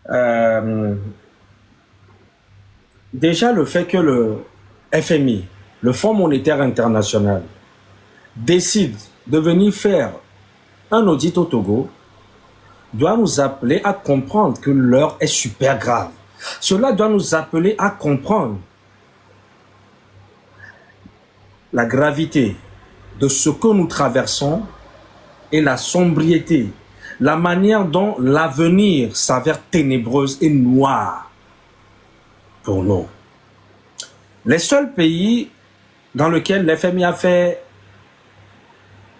Euh, Déjà, le fait que le FMI, le Fonds monétaire international, décide de venir faire un audit au Togo, doit nous appeler à comprendre que l'heure est super grave. Cela doit nous appeler à comprendre la gravité de ce que nous traversons et la sobriété, la manière dont l'avenir s'avère ténébreuse et noire pour nous. Les seuls pays dans lesquels l'FMI a fait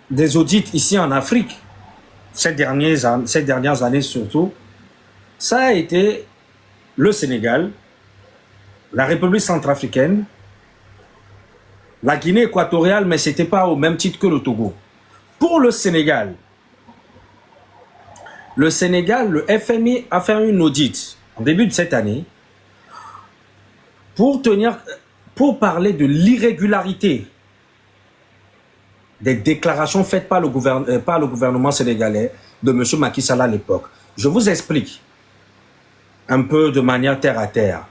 des audits ici en Afrique, ces dernières années surtout, ça a été le Sénégal, la République centrafricaine, la Guinée équatoriale, mais ce n'était pas au même titre que le Togo. Pour le Sénégal, le FMI a fait une audit en début de cette année pour parler de l'irrégularité des déclarations faites par le gouvernement sénégalais de M. Macky Sall à l'époque. Je vous explique un peu de manière terre à terre.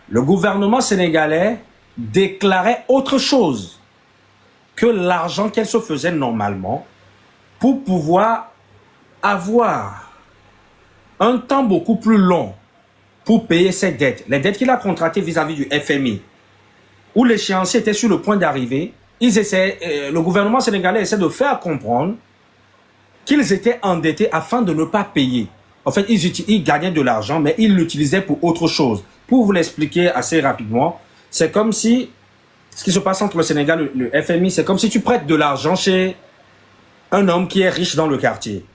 Le gouvernement sénégalais déclarait autre chose que l'argent qu'elle se faisait normalement pour pouvoir avoir un temps beaucoup plus long pour payer ses dettes. Les dettes qu'il a contractées vis-à-vis du FMI, où l'échéancier était sur le point d'arriver, le gouvernement sénégalais essaie de faire comprendre qu'ils étaient endettés afin de ne pas payer. En fait, ils gagnaient de l'argent, mais ils l'utilisaient pour autre chose. Pour vous l'expliquer assez rapidement, c'est comme si, ce qui se passe entre le Sénégal et le FMI, c'est comme si tu prêtes de l'argent chez un homme qui est riche dans le quartier.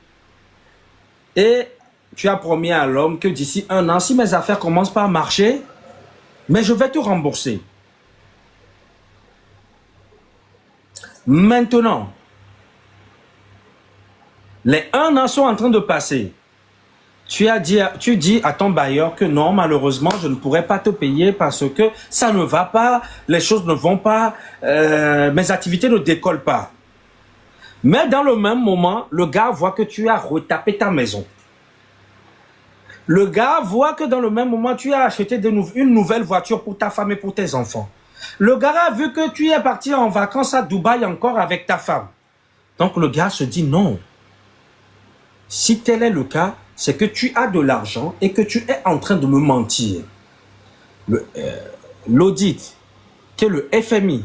Et tu as promis à l'homme que d'ici un an, si mes affaires commencent par marcher, mais je vais te rembourser. Maintenant, les un an sont en train de passer. Tu dis à ton bailleur que non, malheureusement, je ne pourrai pas te payer parce que ça ne va pas, les choses ne vont pas, mes activités ne décollent pas. Mais dans le même moment, le gars voit que tu as retapé ta maison. Le gars voit que dans le même moment, tu as acheté une nouvelle voiture pour ta femme et pour tes enfants. Le gars a vu que tu es parti en vacances à Dubaï encore avec ta femme. Donc le gars se dit non. Si tel est le cas, c'est que tu as de l'argent et que tu es en train de me mentir. L'audit que le FMI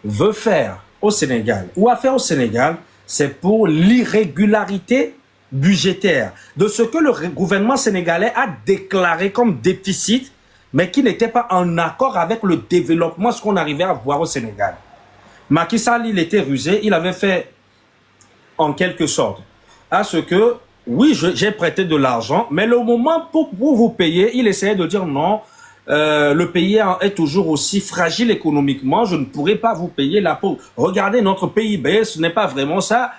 veut faire au Sénégal ou a fait au Sénégal, c'est pour l'irrégularité budgétaire de ce que le gouvernement sénégalais a déclaré comme déficit, mais qui n'était pas en accord avec le développement, ce qu'on arrivait à voir au Sénégal. Macky Sall, il était rusé, il avait fait en quelque sorte à ce que, oui, j'ai prêté de l'argent, mais le moment pour vous payer, il essayait de dire non, le pays est toujours aussi fragile économiquement, je ne pourrai pas vous payer la peau. Regardez notre PIB, ce n'est pas vraiment ça.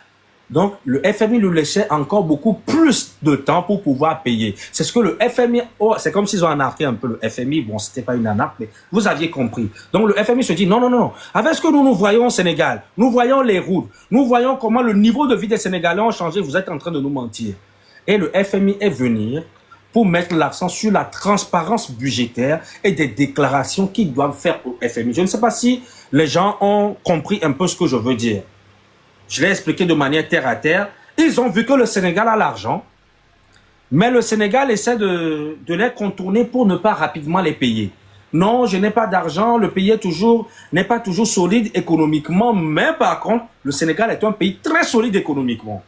Donc, le FMI lui laissait encore beaucoup plus de temps pour pouvoir payer. C'est ce que le FMI... Oh, c'est comme s'ils ont anarqué un peu le FMI. Bon, c'était pas une anarque, mais vous aviez compris. Donc, le FMI se dit, non, non, non. Avec ce que nous voyons au Sénégal, nous voyons les routes, nous voyons comment le niveau de vie des Sénégalais ont changé, vous êtes en train de nous mentir. Et le FMI est venu pour mettre l'accent sur la transparence budgétaire et des déclarations qu'ils doivent faire au FMI. Je ne sais pas si les gens ont compris un peu ce que je veux dire. Je l'ai expliqué de manière terre à terre. Ils ont vu que le Sénégal a l'argent, mais le Sénégal essaie de les contourner pour ne pas rapidement les payer. Non, je n'ai pas d'argent, le pays n'est pas toujours solide économiquement, mais par contre, le Sénégal est un pays très solide économiquement.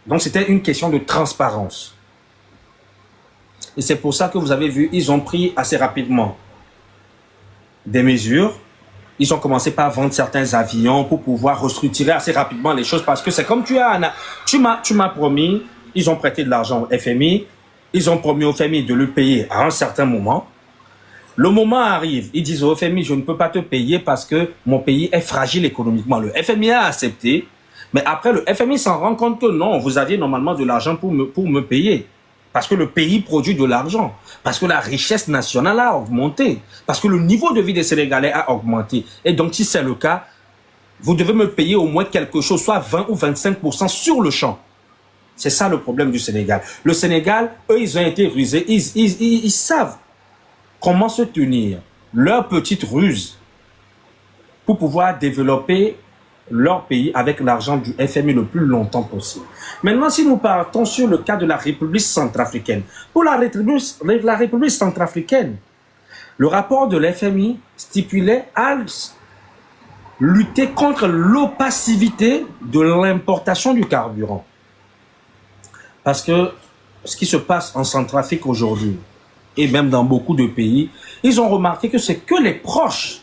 Donc, c'était une question de transparence. Et c'est pour ça que vous avez vu, ils ont pris assez rapidement des mesures. Ils ont commencé par vendre certains avions pour pouvoir restructurer assez rapidement les choses parce que c'est comme tu m'as promis, ils ont prêté de l'argent au FMI, ils ont promis au FMI de le payer à un certain moment. Le moment arrive, ils disent au FMI, je ne peux pas te payer parce que mon pays est fragile économiquement. Le FMI a accepté, mais après le FMI s'en rend compte que non, vous aviez normalement de l'argent pour me payer. Parce que le pays produit de l'argent, parce que la richesse nationale a augmenté, parce que le niveau de vie des Sénégalais a augmenté. Et donc, si c'est le cas, vous devez me payer au moins quelque chose, soit 20 ou 25% sur le champ. C'est ça le problème du Sénégal. Le Sénégal, eux, ils ont été rusés. Ils savent comment se tenir, leur petite ruse, pour pouvoir développer leur pays avec l'argent du FMI le plus longtemps possible. Maintenant, si nous partons sur le cas de la République centrafricaine, pour la République centrafricaine, le rapport de l'FMI stipulait à lutter contre l'opacité de l'importation du carburant. Parce que ce qui se passe en Centrafrique aujourd'hui, et même dans beaucoup de pays, ils ont remarqué que c'est que les proches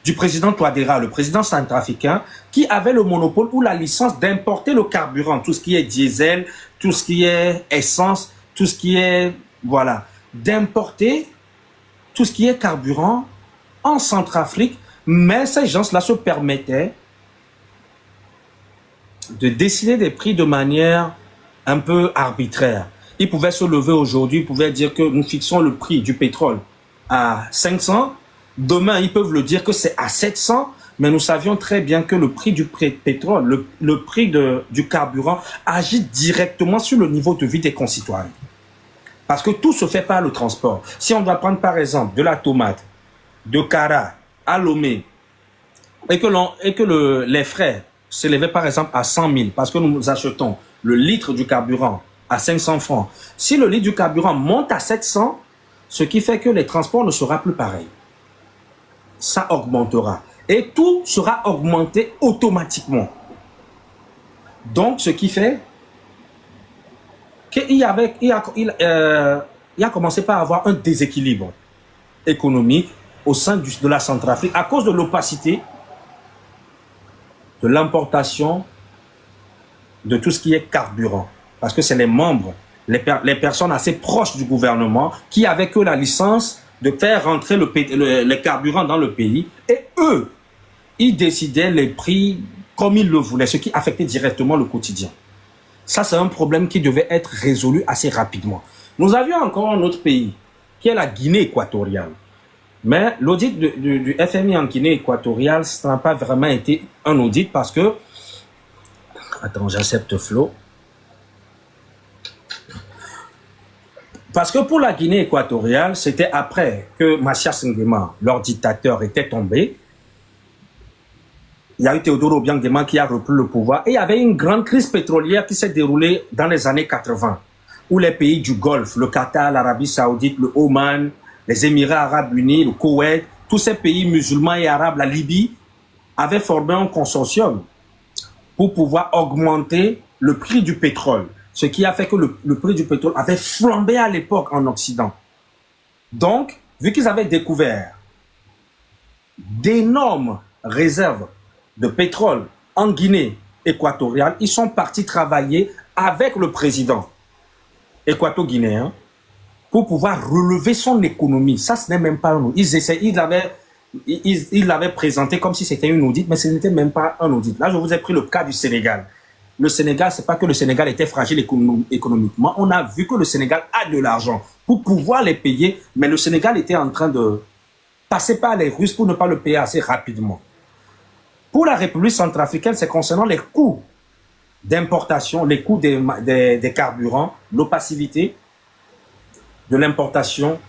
du président Touadéra, le président centrafricain, qui avait le monopole ou la licence d'importer le carburant, tout ce qui est diesel, tout ce qui est essence, tout ce qui est, voilà, d'importer tout ce qui est carburant en Centrafrique, mais ces gens-là se permettaient de décider des prix de manière un peu arbitraire. Ils pouvaient se lever aujourd'hui, ils pouvaient dire que nous fixons le prix du pétrole à 500. Demain, ils peuvent le dire que c'est à 700, mais nous savions très bien que le prix du pétrole, le prix du carburant agit directement sur le niveau de vie des concitoyens. Parce que tout se fait par le transport. Si on doit prendre par exemple de la tomate, de Kara à Lomé, et que les frais s'élevaient par exemple à 100 000, parce que nous achetons le litre du carburant à 500 francs. Si le litre du carburant monte à 700, ce qui fait que les transports ne seront plus pareils. Ça augmentera. Et tout sera augmenté automatiquement. Donc, ce qui fait qu'il a commencé par avoir un déséquilibre économique au sein de la Centrafrique à cause de l'opacité de l'importation de tout ce qui est carburant. Parce que c'est les membres, les personnes assez proches du gouvernement qui avaient que la licence de faire rentrer le carburant dans le pays. Et eux, ils décidaient les prix comme ils le voulaient, ce qui affectait directement le quotidien. Ça, c'est un problème qui devait être résolu assez rapidement. Nous avions encore un autre pays, qui est la Guinée équatoriale. Mais l'audit du FMI en Guinée équatoriale, ça n'a pas vraiment été un audit parce que... Attends, j'accepte Flo. Parce que pour la Guinée équatoriale, c'était après que Mathias Nguema, leur dictateur, était tombé. Il y a eu Teodoro Obiang Nguema qui a repris le pouvoir. Et il y avait une grande crise pétrolière qui s'est déroulée dans les années 80, où les pays du Golfe, le Qatar, l'Arabie Saoudite, le Oman, les Émirats Arabes Unis, le Koweït, tous ces pays musulmans et arabes, la Libye, avaient formé un consortium pour pouvoir augmenter le prix du pétrole. Ce qui a fait que le prix du pétrole avait flambé à l'époque en Occident. Donc, vu qu'ils avaient découvert d'énormes réserves de pétrole en Guinée équatoriale, ils sont partis travailler avec le président équato-guinéen pour pouvoir relever son économie. Ça, ce n'est même pas un audit. Ils l'avaient présenté comme si c'était une audit, mais ce n'était même pas un audit. Là, je vous ai pris le cas du Sénégal. Le Sénégal, c'est pas que le Sénégal était fragile économiquement. On a vu que le Sénégal a de l'argent pour pouvoir les payer, mais le Sénégal était en train de passer par les Russes pour ne pas le payer assez rapidement. Pour la République centrafricaine, c'est concernant les coûts d'importation, les coûts des carburants, l'opacité de l'importation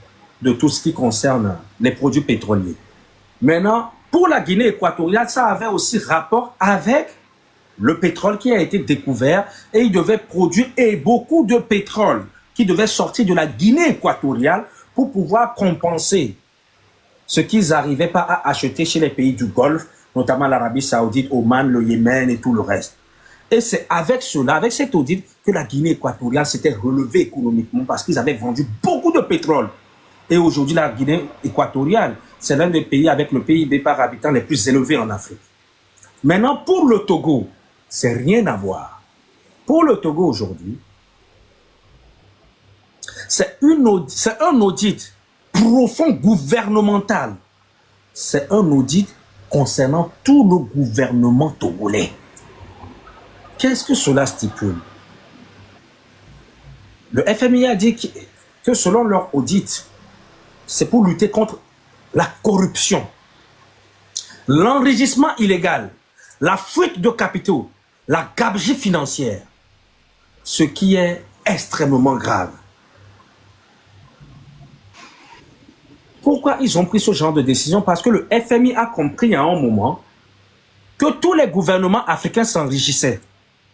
de tout ce qui concerne les produits pétroliers. Maintenant, pour la Guinée équatoriale, ça avait aussi rapport avec le pétrole qui a été découvert et il devait produire beaucoup de pétrole qui devait sortir de la Guinée équatoriale pour pouvoir compenser ce qu'ils n'arrivaient pas à acheter chez les pays du Golfe, notamment l'Arabie Saoudite, Oman, le Yémen et tout le reste. Et c'est avec cela, avec cet audit, que la Guinée équatoriale s'était relevée économiquement parce qu'ils avaient vendu beaucoup de pétrole. Et aujourd'hui, la Guinée équatoriale, c'est l'un des pays avec le PIB par habitant les plus élevés en Afrique. Maintenant, pour le Togo, c'est rien à voir. Pour le Togo aujourd'hui, c'est un audit profond gouvernemental. C'est un audit concernant tout le gouvernement togolais. Qu'est-ce que cela stipule? Le FMI a dit que selon leur audit, c'est pour lutter contre la corruption, l'enrichissement illégal, la fuite de capitaux, la gabegie financière. ce qui est extrêmement grave. Pourquoi ils ont pris ce genre de décision? Parce que le FMI a compris à un moment que tous les gouvernements africains s'enrichissaient.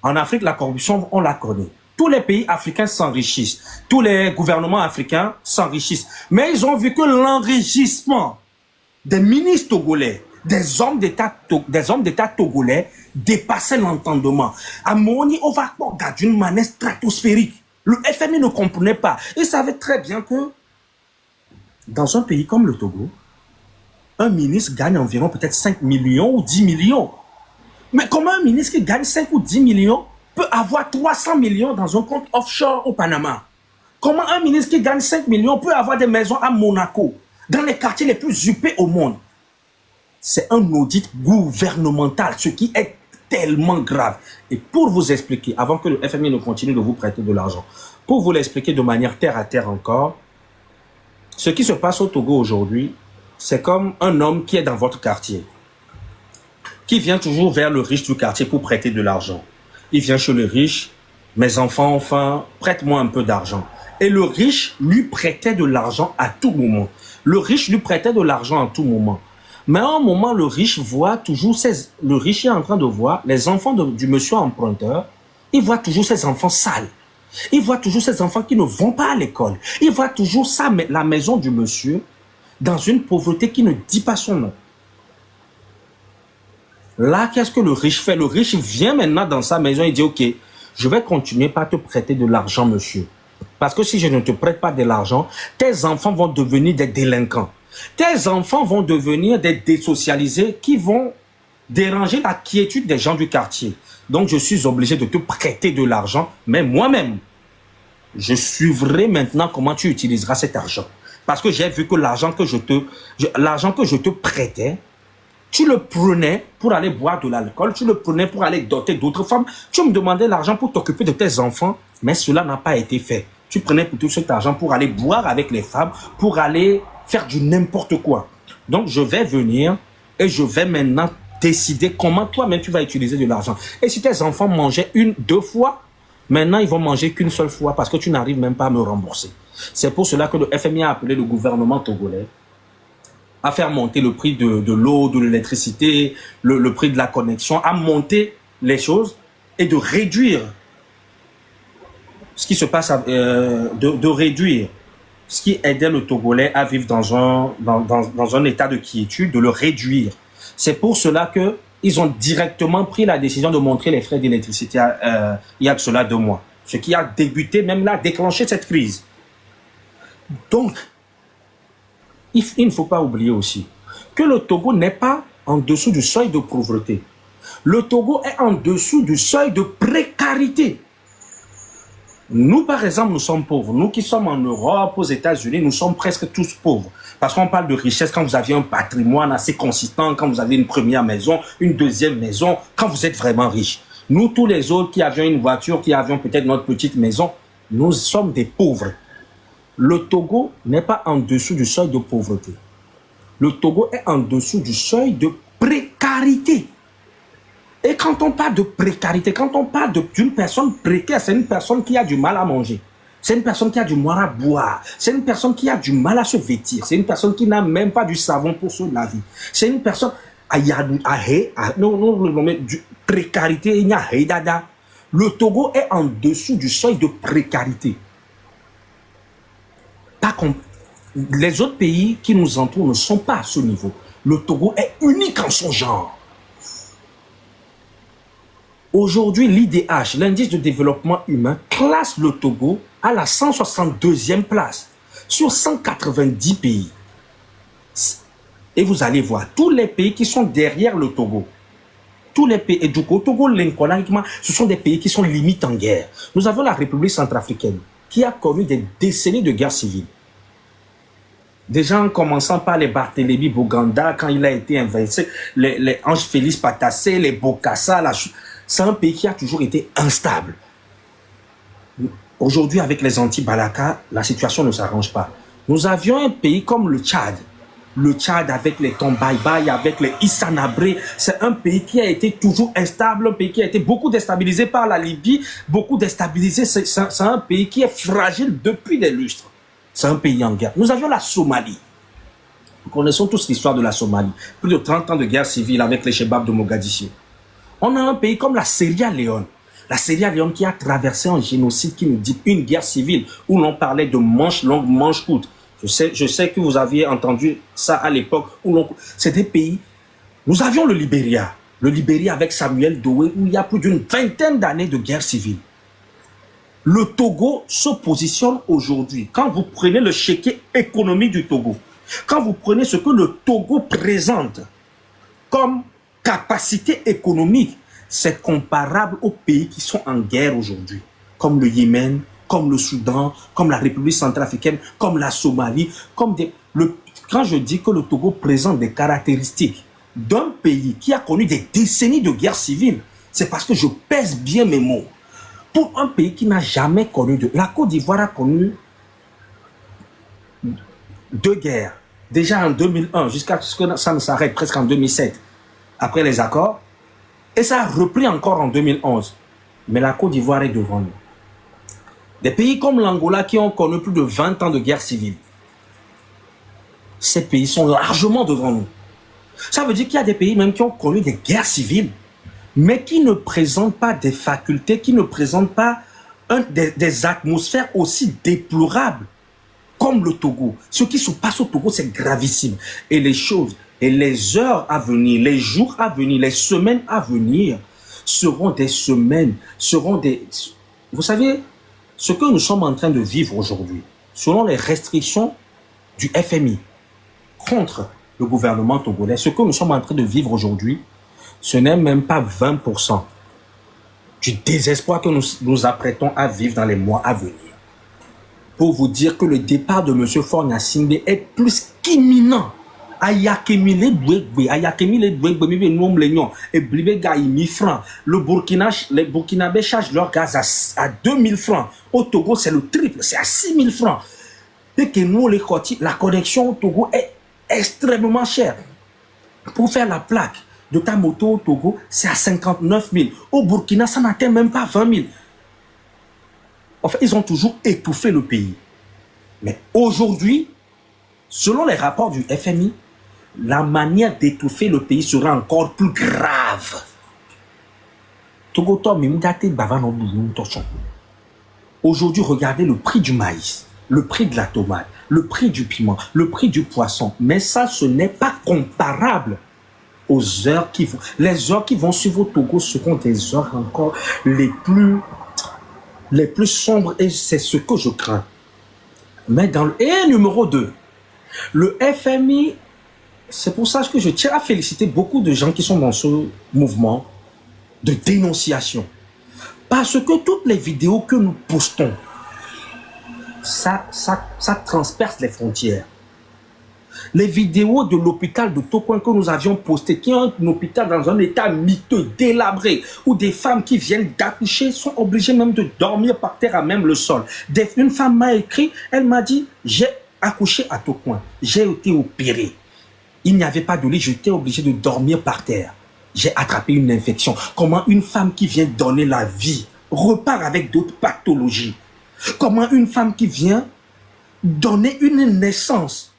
En Afrique, la corruption, on la connaît. Tous les pays africains s'enrichissent. Tous les gouvernements africains s'enrichissent. Mais ils ont vu que l'enrichissement des ministres togolais, des hommes d'État togolais dépassait l'entendement. À Moni, on va regarder d'une manière stratosphérique. Le FMI ne comprenait pas. Il savait très bien que dans un pays comme le Togo, un ministre gagne environ peut-être 5 millions ou 10 millions. Mais comment un ministre qui gagne 5 ou 10 millions peut avoir 300 millions dans un compte offshore au Panama? Comment un ministre qui gagne 5 millions peut avoir des maisons à Monaco, dans les quartiers les plus huppés au monde? C'est un audit gouvernemental, ce qui est tellement grave. Et pour vous expliquer, avant que le FMI ne continue de vous prêter de l'argent, pour vous l'expliquer de manière terre à terre encore, ce qui se passe au Togo aujourd'hui, c'est comme un homme qui est dans votre quartier, qui vient toujours vers le riche du quartier pour prêter de l'argent. Il vient chez le riche, mes enfants, enfin, prête-moi un peu d'argent. Et le riche lui prêtait de l'argent à tout moment. Le riche lui prêtait de l'argent à tout moment. Mais à un moment, le riche voit toujours le riche est en train de voir les enfants du monsieur emprunteur, il voit toujours ses enfants sales. Il voit toujours ses enfants qui ne vont pas à l'école. Il voit toujours la maison du monsieur dans une pauvreté qui ne dit pas son nom. Là, qu'est-ce que le riche fait? Le riche vient maintenant dans sa maison et dit, OK, je vais continuer par te prêter de l'argent, monsieur. Parce que si je ne te prête pas de l'argent, tes enfants vont devenir des délinquants. Tes enfants vont devenir des désocialisés qui vont déranger la quiétude des gens du quartier. Donc, je suis obligé de te prêter de l'argent, mais moi-même, je suivrai maintenant comment tu utiliseras cet argent. Parce que j'ai vu que l'argent que je te prêtais, tu le prenais pour aller boire de l'alcool, tu le prenais pour aller doter d'autres femmes. Tu me demandais l'argent pour t'occuper de tes enfants, mais cela n'a pas été fait. Tu prenais plutôt cet argent pour aller boire avec les femmes, pour aller faire du n'importe quoi. Donc, je vais venir et je vais maintenant décider comment toi-même tu vas utiliser de l'argent. Et si tes enfants mangeaient deux fois, maintenant ils vont manger qu'une seule fois parce que tu n'arrives même pas à me rembourser. C'est pour cela que le FMI a appelé le gouvernement togolais à faire monter le prix de l'eau, de l'électricité, le prix de la connexion, à monter les choses et de réduire ce qui se passe, de réduire ce qui aidait le Togolais à vivre dans un état de quiétude, de le réduire. C'est pour cela qu'ils ont directement pris la décision de montrer les frais d'électricité il y a de cela 2 mois. Ce qui a débuté, même là, déclenché cette crise. Donc, il ne faut pas oublier aussi que le Togo n'est pas en dessous du seuil de pauvreté. Le Togo est en dessous du seuil de précarité. Nous, par exemple, nous sommes pauvres. Nous qui sommes en Europe, aux États-Unis, nous sommes presque tous pauvres. Parce qu'on parle de richesse quand vous aviez un patrimoine assez consistant, quand vous avez une première maison, une deuxième maison, quand vous êtes vraiment riche. Nous, tous les autres qui avions une voiture, qui avions peut-être notre petite maison, nous sommes des pauvres. Le Togo n'est pas en dessous du seuil de pauvreté. Le Togo est en dessous du seuil de précarité. Et quand on parle de précarité, quand on parle d'une personne précaire, c'est une personne qui a du mal à manger. C'est une personne qui a du mal à boire. C'est une personne qui a du mal à se vêtir. C'est une personne qui n'a même pas du savon pour se laver. C'est une personne... précarité, il y a dada. Le Togo est en dessous du seuil de précarité. Les autres pays qui nous entourent ne sont pas à ce niveau. Le Togo est unique en son genre. Aujourd'hui, l'IDH, l'indice de développement humain, classe le Togo à la 162e place sur 190 pays. Et vous allez voir, tous les pays qui sont derrière le Togo, tous les pays, et du coup, Togo, ce sont des pays qui sont limite en guerre. Nous avons la République centrafricaine qui a connu des décennies de guerre civile. Déjà en commençant par les Barthélemy Boganda, quand il a été invincé, les Ange Félix Patassé, les Bokassa, c'est un pays qui a toujours été instable. Aujourd'hui, avec les anti-Balaka, la situation ne s'arrange pas. Nous avions un pays comme le Tchad, Le Tchad avec les Tombaïbaï, avec les Issanabré, c'est un pays qui a été toujours instable, un pays qui a été beaucoup déstabilisé par la Libye, beaucoup déstabilisé. C'est un pays qui est fragile depuis des lustres. C'est un pays en guerre. Nous avions la Somalie. Nous connaissons tous l'histoire de la Somalie. Plus de 30 ans de guerre civile avec les Chebabs de Mogadiscio. On a un pays comme la Sierra Leone. La Sierra Leone qui a traversé un génocide qui nous dit une guerre civile où l'on parlait de manche longue, manche courte. Je sais que vous aviez entendu ça à l'époque. C'est des pays. Nous avions le Libéria avec Samuel Doe où il y a plus d'une vingtaine d'années de guerre civile. Le Togo se positionne aujourd'hui. Quand vous prenez le chéquier économique du Togo, quand vous prenez ce que le Togo présente comme capacité économique, c'est comparable aux pays qui sont en guerre aujourd'hui, comme le Yémen, comme le Soudan, comme la République centrafricaine, comme la Somalie. Quand je dis que le Togo présente des caractéristiques d'un pays qui a connu des décennies de guerre civile, c'est parce que je pèse bien mes mots. Pour un pays qui n'a jamais connu de... La Côte d'Ivoire a connu 2 guerres. Déjà en 2001, jusqu'à ce que ça ne s'arrête presque en 2007, après les accords. Et ça a repris encore en 2011. Mais la Côte d'Ivoire est devant nous. Des pays comme l'Angola qui ont connu plus de 20 ans de guerre civile. Ces pays sont largement devant nous. Ça veut dire qu'il y a des pays même qui ont connu des guerres civiles, mais qui ne présentent pas des facultés, qui ne présentent pas des atmosphères aussi déplorables comme le Togo. Ce qui se passe au Togo, c'est gravissime. Et les choses, et les heures à venir, les jours à venir, les semaines à venir seront des semaines, seront des... Vous savez, ce que nous sommes en train de vivre aujourd'hui, selon les restrictions du FMI contre le gouvernement togolais, ce que nous sommes en train de vivre aujourd'hui, ce n'est même pas 20% du désespoir que nous nous apprêtons à vivre dans les mois à venir. Pour vous dire que le départ de M. Faure Gnassingbé est plus qu'imminent. Le Burkina, les Burkinabés chargent leur gaz à 2000 francs. Au Togo, c'est le triple, c'est à 6000 francs. Et que nous, les Khoti, la connexion au Togo est extrêmement chère. Pour faire la plaque de ta moto au Togo, c'est à 59 000. Au Burkina, ça n'atteint même pas 20 000. En fait, ils ont toujours étouffé le pays. Mais aujourd'hui, selon les rapports du FMI, la manière d'étouffer le pays sera encore plus grave. Aujourd'hui, regardez le prix du maïs, le prix de la tomate, le prix du piment, le prix du poisson. Mais ça, ce n'est pas comparable aux heures qui vont... Les heures qui vont suivre au Togo seront des heures encore les plus sombres et c'est ce que je crains. Mais dans le... Et numéro 2, le FMI, c'est pour ça que je tiens à féliciter beaucoup de gens qui sont dans ce mouvement de dénonciation. Parce que toutes les vidéos que nous postons, ça transperce les frontières. Les vidéos de l'hôpital de Tokoin que nous avions postées, qui est un hôpital dans un état miteux, délabré, où des femmes qui viennent d'accoucher sont obligées même de dormir par terre à même le sol. Une femme m'a écrit, elle m'a dit, j'ai accouché à Tokoin, j'ai été opérée. Il n'y avait pas de lit, j'étais obligé de dormir par terre. J'ai attrapé une infection. Comment une femme qui vient donner la vie repart avec d'autres pathologies? Comment une femme qui vient donner une naissance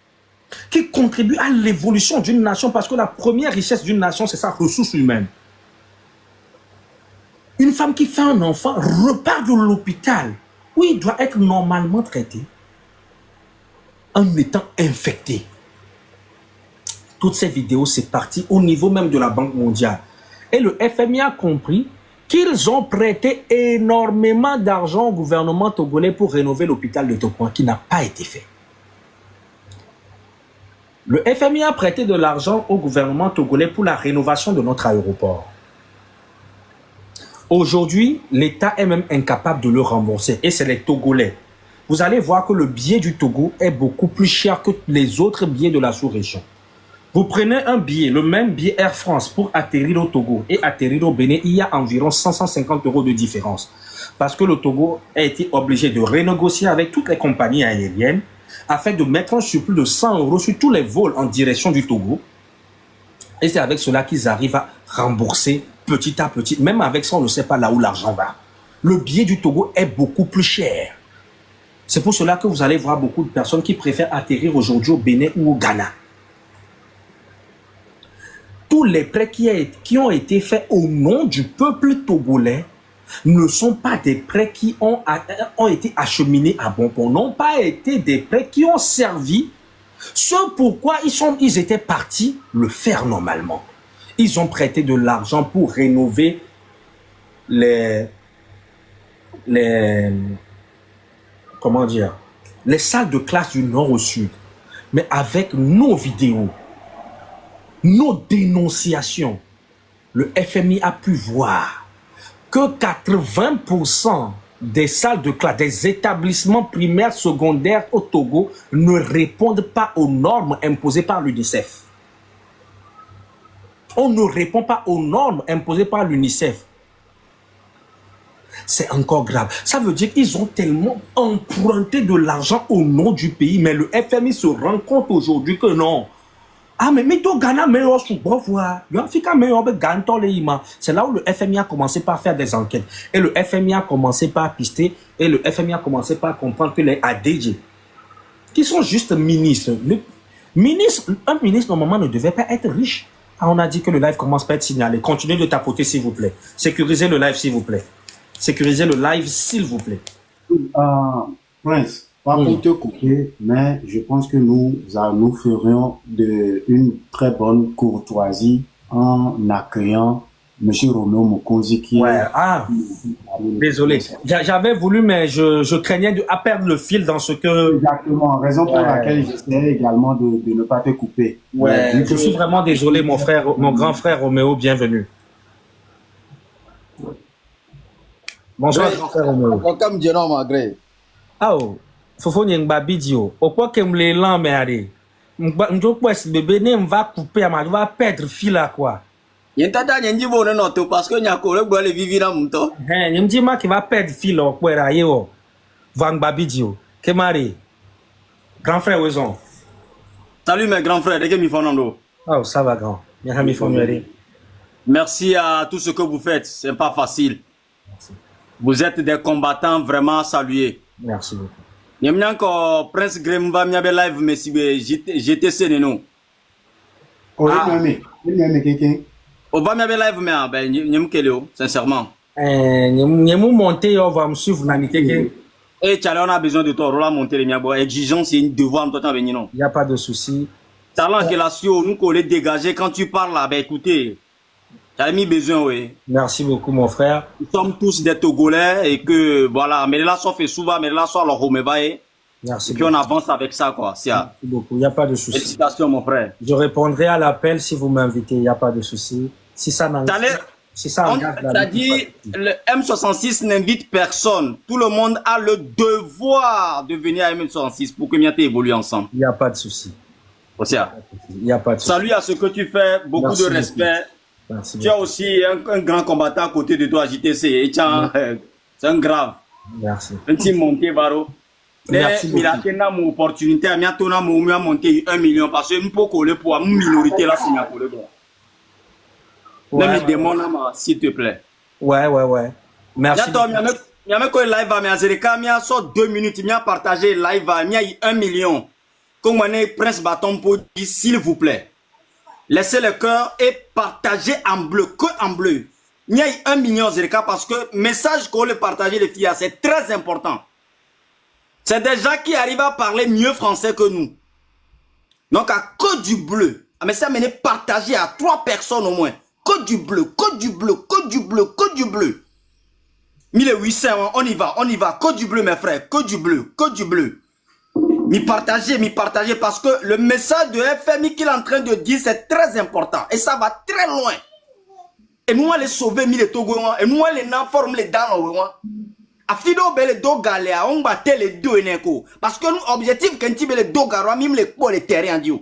qui contribue à l'évolution d'une nation, parce que la première richesse d'une nation, c'est sa ressource humaine. Une femme qui fait un enfant repart de l'hôpital où il doit être normalement traité en étant infecté. Toutes ces vidéos, c'est parti au niveau même de la Banque mondiale. Et le FMI a compris qu'ils ont prêté énormément d'argent au gouvernement togolais pour rénover l'hôpital de Tokoin, qui n'a pas été fait. Le FMI a prêté de l'argent au gouvernement togolais pour la rénovation de notre aéroport. Aujourd'hui, l'État est même incapable de le rembourser et c'est les Togolais. Vous allez voir que le billet du Togo est beaucoup plus cher que les autres billets de la sous-région. Vous prenez un billet, le même billet Air France pour atterrir au Togo et atterrir au Bénin, il y a environ 150 € de différence. Parce que le Togo a été obligé de renégocier avec toutes les compagnies aériennes afin de mettre un surplus de 100 € sur tous les vols en direction du Togo. Et c'est avec cela qu'ils arrivent à rembourser petit à petit. Même avec ça, on ne sait pas là où l'argent va. Le billet du Togo est beaucoup plus cher. C'est pour cela que vous allez voir beaucoup de personnes qui préfèrent atterrir aujourd'hui au Bénin ou au Ghana. Tous les prêts qui ont été faits au nom du peuple togolais ne sont pas des prêts qui ont été acheminés à bon port, n'ont pas été des prêts qui ont servi ce pourquoi ils étaient partis le faire normalement. Ils ont prêté de l'argent pour rénover les salles de classe du nord au sud. Mais avec nos vidéos, nos dénonciations, le FMI a pu voir que 80% des salles de classe, des établissements primaires secondaires au Togo ne répondent pas aux normes imposées par l'UNICEF. On ne répond pas aux normes imposées par l'UNICEF. C'est encore grave. Ça veut dire qu'ils ont tellement emprunté de l'argent au nom du pays, mais le FMI se rend compte aujourd'hui que non. Ah, mais au Ghana, c'est là où le FMI a commencé par faire des enquêtes. Et le FMI a commencé par pister. Et le FMI a commencé par comprendre que les ADG, qui sont juste ministres, un ministre normalement ne devait pas être riche. Ah, on a dit que le live commence par être signalé. Continuez de tapoter, s'il vous plaît. Sécurisez le live, s'il vous plaît. Sécurisez le live, s'il vous plaît. Prince, pas pour te couper, mais je pense que nous ferions une très bonne courtoisie en accueillant M. Roméo Mokonzi qui désolé. J'avais voulu, mais je craignais de perdre le fil dans ce que... Exactement, raison pour laquelle j'essaie également de ne pas te couper. Je suis vraiment désolé, mon grand frère Roméo, bienvenue. Bonsoir, grand frère Roméo. Comme Djenon Magré. Ah, Fofo Nyengba Bidio. Au quoi que me l'élan, mais allez. M'jokwe bébé ne va couper, je va perdre fil là quoi. Yentata nyenji bo noto parce que nyako le gbo le vivi na mto. Nyemji ma qui va perdre fil au kwera yeo. Vangba Bidio. Kemari. Grand frère Wezon. Salut mes grands frères, de que mi fonando. Oh, ça va grand. Merci à tout ce que vous faites, c'est pas facile. Merci. Vous êtes des combattants vraiment salués. Merci beaucoup. Nyemnya ko Prince Gremba miabe live messi GTC neno. Oh, quelqu'un. On va miabe live mais ben nyem keleo sincèrement. Nyemu monter on va me suivre na nikeke. Et Tchale, on a besoin de toi, on va monter les miabo. Exigence c'est un devoir de temps venir non. Il y a pas de souci. Talent que la sio nous qu'on les dégager quand tu parles là ben écoutez. T'as mis besoin, oui. Merci beaucoup, mon frère. Nous sommes tous des Togolais et que, voilà, mais là, ça fait souvent, mais là, ça, alors, on me va. Merci. Et puis, on avance avec ça, quoi. Merci beaucoup. Il n'y a pas de souci. Félicitations, mon frère. Je répondrai à l'appel si vous m'invitez. Il n'y a pas de souci. Si ça n'engage. C'est-à-dire, le M66 n'invite personne. Tout le monde a le devoir de venir à M66 pour que nous évoluer ensemble. Il n'y a pas de souci. Il n'y a pas de souci. Salut à ce que tu fais. Beaucoup de respect. Merci tu as aussi un grand combattant à côté de toi, JTC. Et c'est un grave. Merci. Un petit monté, Varo. Merci beaucoup. Il a une opportunité. Il a monté 1 million parce que nous pouvons coller pour une minorité là, c'est ma collègue. Même demande, s'il te plaît. Ouais. Merci. Il y a un live à Miazereka, il y a 2 minutes, il y a partagé live il y a 1 million. Comme on est Prince Bâton pour dire, s'il vous plaît. Laissez le cœur et partagez en bleu, que en bleu. Il y a 1 million Zerika parce que message qu'on le partager les filles, c'est très important. C'est des gens qui arrivent à parler mieux français que nous. Donc à que du bleu. Mais ça m'a partagé à 3 personnes au moins. Que du bleu, que du bleu, que du bleu, que du bleu. 1800, on y va. Que du bleu mes frères, que du bleu, que du bleu. m'y partager parce que le message de FMI qu'il est en train de dire c'est très important et ça va très loin. Et nous allons sauver les Togo et nous allons former les dents. Afido bele do galea on battait les deux eneko parce que nous objectif quand tu les deux garois même les pour les terrains dio.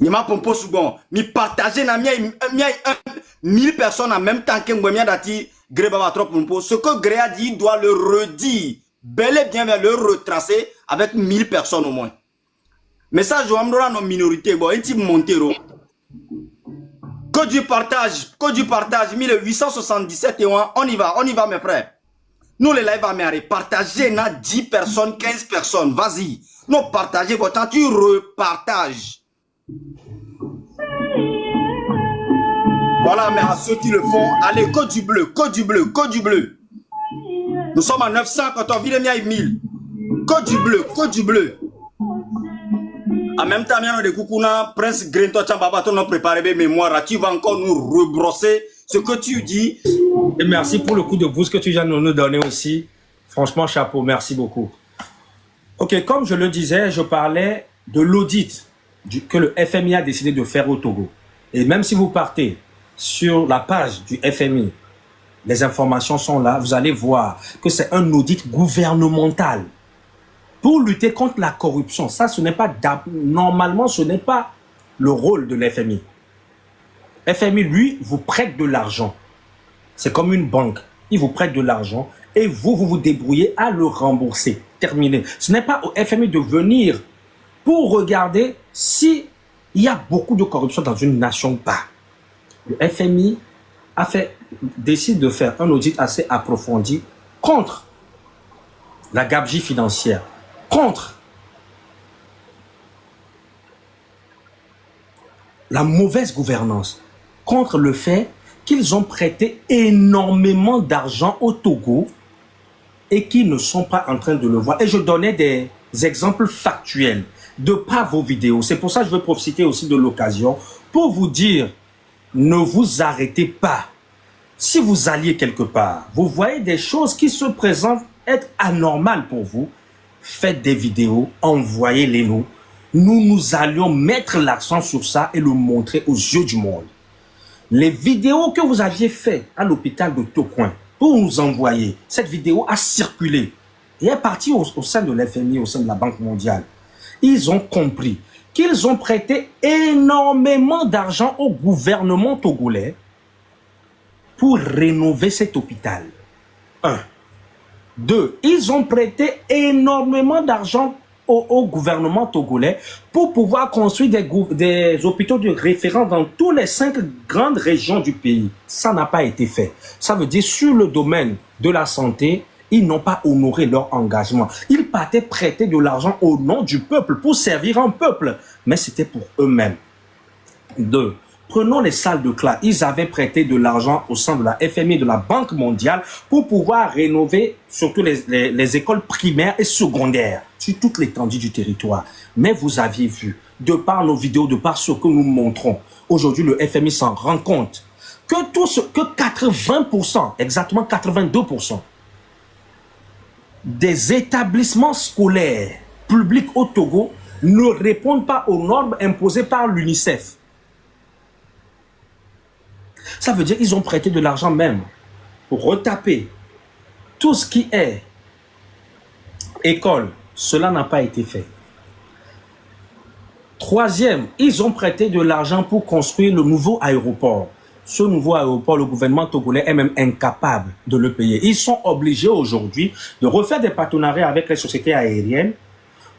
Ni ma pompo second, m'y partager na mia 1000 personnes en même temps que moi dati Greba va trop pompo ce que Gré a dit doit le redire bel et bien vers le retracer avec 1000 personnes au moins. Mais ça, je vais me nos minorités. Bon, un type Montero. Que du partage, 1877 et on y va, mes frères. Nous, les lives américains, partagez, 10 personnes, 15 personnes, vas-y. Nous, partagez votre temps, tu repartages. Voilà, mais à ceux qui le font, allez, code du bleu, code du bleu, code du bleu. Nous sommes à 900 quand on vit les 1000. Code du bleu, code du bleu. En même temps, il y a des coucouna, Prince Grinto Chambaba, tu nous préparé mes mémoires, tu vas encore nous rebrosser ce que tu dis. Et merci pour le coup de boost que tu viens de nous donner aussi. Franchement, chapeau, merci beaucoup. Ok, comme je le disais, je parlais de l'audit que le FMI a décidé de faire au Togo. Et même si vous partez sur la page du FMI, les informations sont là, vous allez voir que c'est un audit gouvernemental pour lutter contre la corruption. Ça, ce n'est pas, normalement, ce n'est pas le rôle de l'FMI. FMI, lui, vous prête de l'argent. C'est comme une banque. Il vous prête de l'argent et vous vous débrouillez à le rembourser. Terminé. Ce n'est pas au FMI de venir pour regarder s'il y a beaucoup de corruption dans une nation ou pas. Le FMI décide de faire un audit assez approfondi contre la gabegie financière, contre la mauvaise gouvernance, contre le fait qu'ils ont prêté énormément d'argent au Togo et qu'ils ne sont pas en train de le voir. Et je donnais des exemples factuels de par vos vidéos. C'est pour ça que je veux profiter aussi de l'occasion pour vous dire, ne vous arrêtez pas. Si vous alliez quelque part, vous voyez des choses qui se présentent être anormales pour vous, faites des vidéos, envoyez-les nous. Nous allions mettre l'accent sur ça et le montrer aux yeux du monde. Les vidéos que vous aviez faites à l'hôpital de Tocoin pour nous envoyer, cette vidéo a circulé et est partie au sein de l'FMI, au sein de la Banque mondiale. Ils ont compris qu'ils ont prêté énormément d'argent au gouvernement togolais pour rénover cet hôpital. 1. 2. Ils ont prêté énormément d'argent au gouvernement togolais pour pouvoir construire des hôpitaux de référence dans tous les 5 grandes régions du pays. Ça n'a pas été fait. Ça veut dire sur le domaine de la santé, ils n'ont pas honoré leur engagement. Ils partaient prêter de l'argent au nom du peuple pour servir un peuple, mais c'était pour eux-mêmes. 2. Prenons les salles de classe. Ils avaient prêté de l'argent au sein de la FMI, de la Banque mondiale, pour pouvoir rénover surtout les écoles primaires et secondaires sur toute l'étendue du territoire. Mais vous aviez vu, de par nos vidéos, de par ce que nous montrons, aujourd'hui le FMI s'en rend compte que 80%, exactement 82%, des établissements scolaires publics au Togo ne répondent pas aux normes imposées par l'UNICEF. Ça veut dire qu'ils ont prêté de l'argent même pour retaper tout ce qui est école. Cela n'a pas été fait. Troisième, ils ont prêté de l'argent pour construire le nouveau aéroport. Ce nouveau aéroport, le gouvernement togolais est même incapable de le payer. Ils sont obligés aujourd'hui de refaire des partenariats avec les sociétés aériennes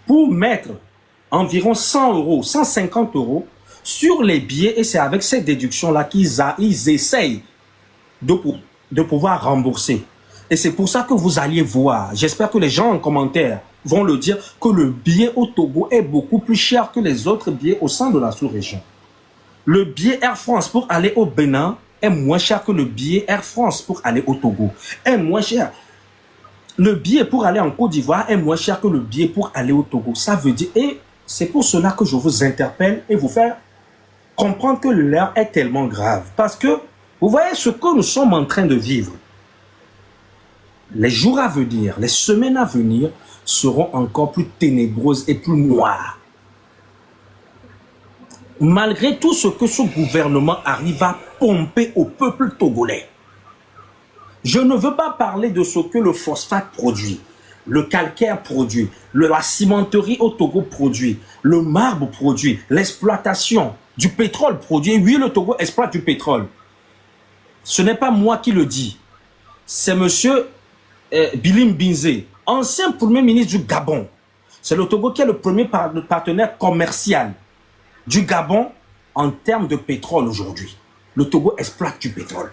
pour mettre environ 100 euros, 150 euros sur les billets, et c'est avec cette déduction-là qu'ils essayent de pouvoir rembourser. Et c'est pour ça que vous alliez voir, j'espère que les gens en commentaire vont le dire, que le billet au Togo est beaucoup plus cher que les autres billets au sein de la sous-région. Le billet Air France pour aller au Bénin est moins cher que le billet Air France pour aller au Togo. Est moins cher. Le billet pour aller en Côte d'Ivoire est moins cher que le billet pour aller au Togo. Ça veut dire, et c'est pour cela que je vous interpelle et vous faire comprendre que l'heure est tellement grave. Parce que, vous voyez ce que nous sommes en train de vivre. Les jours à venir, les semaines à venir seront encore plus ténébreuses et plus noires. Malgré tout ce que ce gouvernement arrive à pomper au peuple togolais. Je ne veux pas parler de ce que le phosphate produit, le calcaire produit, la cimenterie au Togo produit, le marbre produit, l'exploitation du pétrole produit. Oui, le Togo exploite du pétrole. Ce n'est pas moi qui le dis. C'est monsieur Bilim Binze, ancien premier ministre du Gabon. C'est le Togo qui est le premier partenaire commercial du Gabon en termes de pétrole aujourd'hui. Le Togo exploite du pétrole,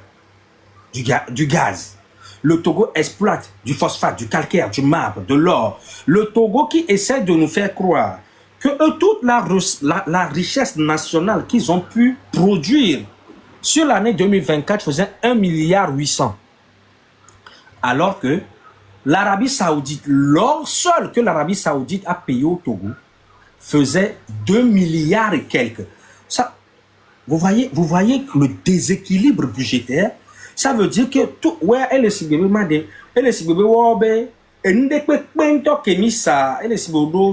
du gaz. Le Togo exploite du phosphate, du calcaire, du marbre, de l'or. Le Togo qui essaie de nous faire croire que toute la richesse nationale qu'ils ont pu produire sur l'année 2024 faisait 1,8 milliard. Alors que l'Arabie Saoudite, l'or seul que l'Arabie Saoudite a payé au Togo, faisait 2 milliards et quelques. Ça, vous voyez le déséquilibre budgétaire. Ça veut dire que tout, ouais, elle est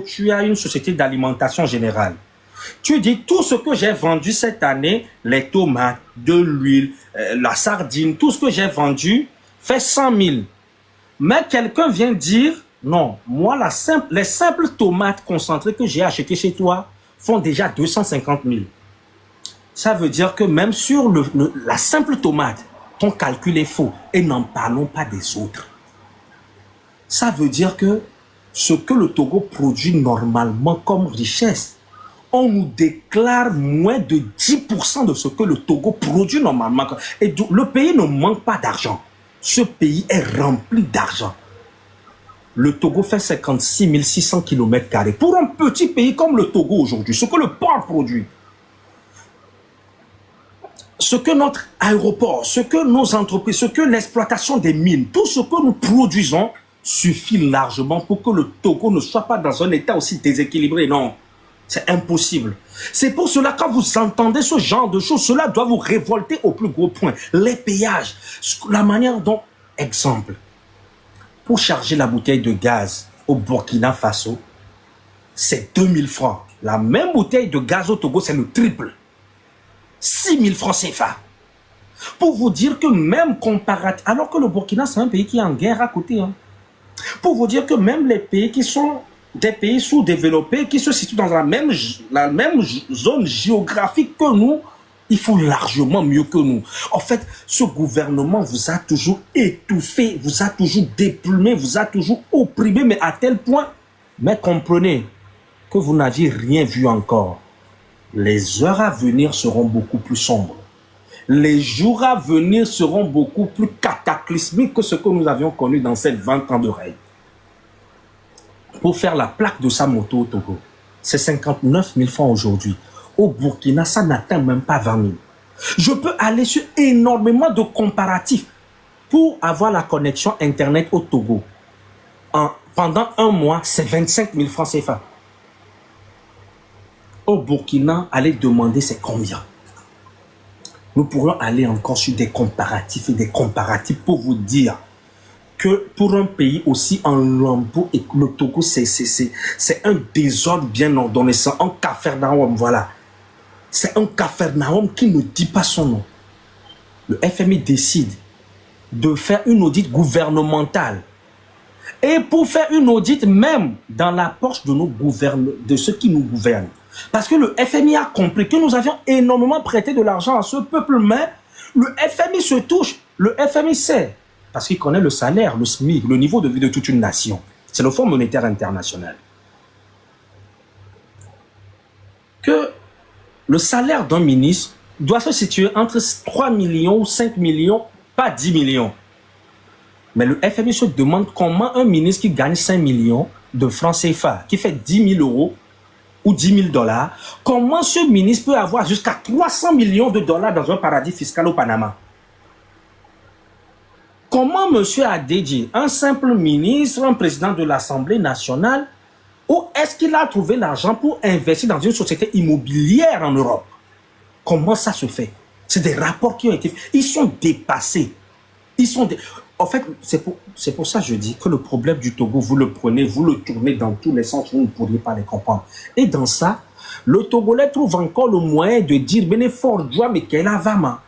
tu as une société d'alimentation générale. Tu dis tout ce que j'ai vendu cette année, les tomates, de l'huile, la sardine, tout ce que j'ai vendu fait 100 000. Mais quelqu'un vient dire, non, moi, les simples tomates concentrées que j'ai achetées chez toi font déjà 250 000. Ça veut dire que même sur la simple tomate, ton calcul est faux. Et n'en parlons pas des autres. Ça veut dire que ce que le Togo produit normalement comme richesse, on nous déclare moins de 10% de ce que le Togo produit normalement. Et le pays ne manque pas d'argent. Ce pays est rempli d'argent. Le Togo fait 56 600 km². Pour un petit pays comme le Togo aujourd'hui, ce que le port produit, ce que notre aéroport, ce que nos entreprises, ce que l'exploitation des mines, tout ce que nous produisons suffit largement pour que le Togo ne soit pas dans un état aussi déséquilibré. Non, c'est impossible. C'est pour cela, quand vous entendez ce genre de choses, cela doit vous révolter au plus gros point. Les péages, la manière dont, exemple, pour charger la bouteille de gaz au Burkina Faso, c'est 2000 francs. La même bouteille de gaz au Togo, c'est le triple. 6 000 francs CFA. Pour vous dire que même comparativement, alors que le Burkina, c'est un pays qui est en guerre à côté. Hein. Pour vous dire que même les pays qui sont des pays sous-développés, qui se situent dans la même zone géographique que nous, ils font largement mieux que nous. En fait, ce gouvernement vous a toujours étouffé, vous a toujours déplumé, vous a toujours opprimé, mais à tel point, mais comprenez que vous n'aviez rien vu encore. Les heures à venir seront beaucoup plus sombres. Les jours à venir seront beaucoup plus cataclysmiques que ce que nous avions connu dans ces 20 ans de règne. Pour faire la plaque de sa moto au Togo, c'est 59 000 francs aujourd'hui. Au Burkina, ça n'atteint même pas 20 000. Je peux aller sur énormément de comparatifs pour avoir la connexion Internet au Togo. Pendant un mois, c'est 25 000 francs CFA. Au Burkina, aller demander c'est combien. Nous pourrions aller encore sur des comparatifs et des comparatifs pour vous dire que pour un pays aussi en lambeaux, et le Togo, c'est un désordre bien ordonné, c'est un Capharnaüm, voilà. C'est un Capharnaüm qui ne dit pas son nom. Le FMI décide de faire une audit gouvernementale. Et pour faire une audit même dans la poche de ceux qui nous gouvernent. Parce que le FMI a compris que nous avions énormément prêté de l'argent à ce peuple, mais le FMI se touche. Le FMI sait, parce qu'il connaît le salaire, le SMIC, le niveau de vie de toute une nation. C'est le Fonds monétaire international. Que le salaire d'un ministre doit se situer entre 3 millions ou 5 millions, pas 10 millions. Mais le FMI se demande comment un ministre qui gagne 5 millions de francs CFA, qui fait 10 000 euros, ou 10 000 $, comment ce ministre peut avoir jusqu'à 300 millions de dollars dans un paradis fiscal au Panama? Comment M. Adedji, un simple ministre, un président de l'Assemblée nationale, où est-ce qu'il a trouvé l'argent pour investir dans une société immobilière en Europe? Comment ça se fait? C'est des rapports qui ont été faits. Ils sont dépassés. En fait, c'est pour ça que je dis que le problème du Togo, vous le prenez, vous le tournez dans tous les sens, vous ne pourriez pas les comprendre. Et dans ça, le Togolais trouve encore le moyen de dire, mais fort joie, mais quelle avama.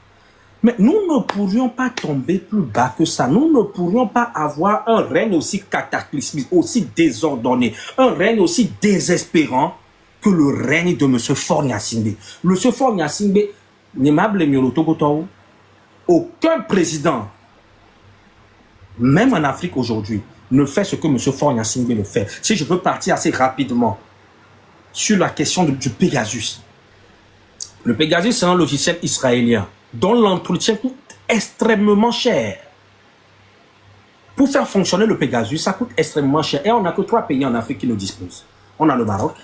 Mais nous ne pourrions pas tomber plus bas que ça. Nous ne pourrions pas avoir un règne aussi cataclysmique, aussi désordonné, un règne aussi désespérant que le règne de M. Faure Gnassingbé. M. Faure Gnassingbé, aucun président, même en Afrique aujourd'hui, ne fait ce que M. Faure Gnassingbé le fait. Si je peux partir assez rapidement sur la question du Pegasus. Le Pegasus, c'est un logiciel israélien dont l'entretien coûte extrêmement cher. Pour faire fonctionner le Pegasus, ça coûte extrêmement cher. Et on n'a que 3 pays en Afrique qui le disposent. On a le Maroc.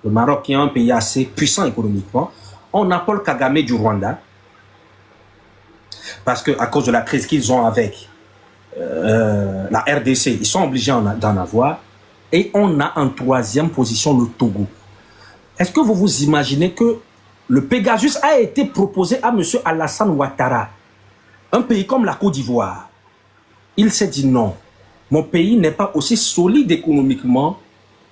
Le Maroc qui est un pays assez puissant économiquement. On a Paul Kagame du Rwanda. Parce qu'à cause de la crise qu'ils ont avec la RDC, ils sont obligés d'en avoir. Et on a en 3e position le Togo. Est-ce que vous vous imaginez que le Pegasus a été proposé à M. Alassane Ouattara, un pays comme la Côte d'Ivoire? Il s'est dit non, mon pays n'est pas aussi solide économiquement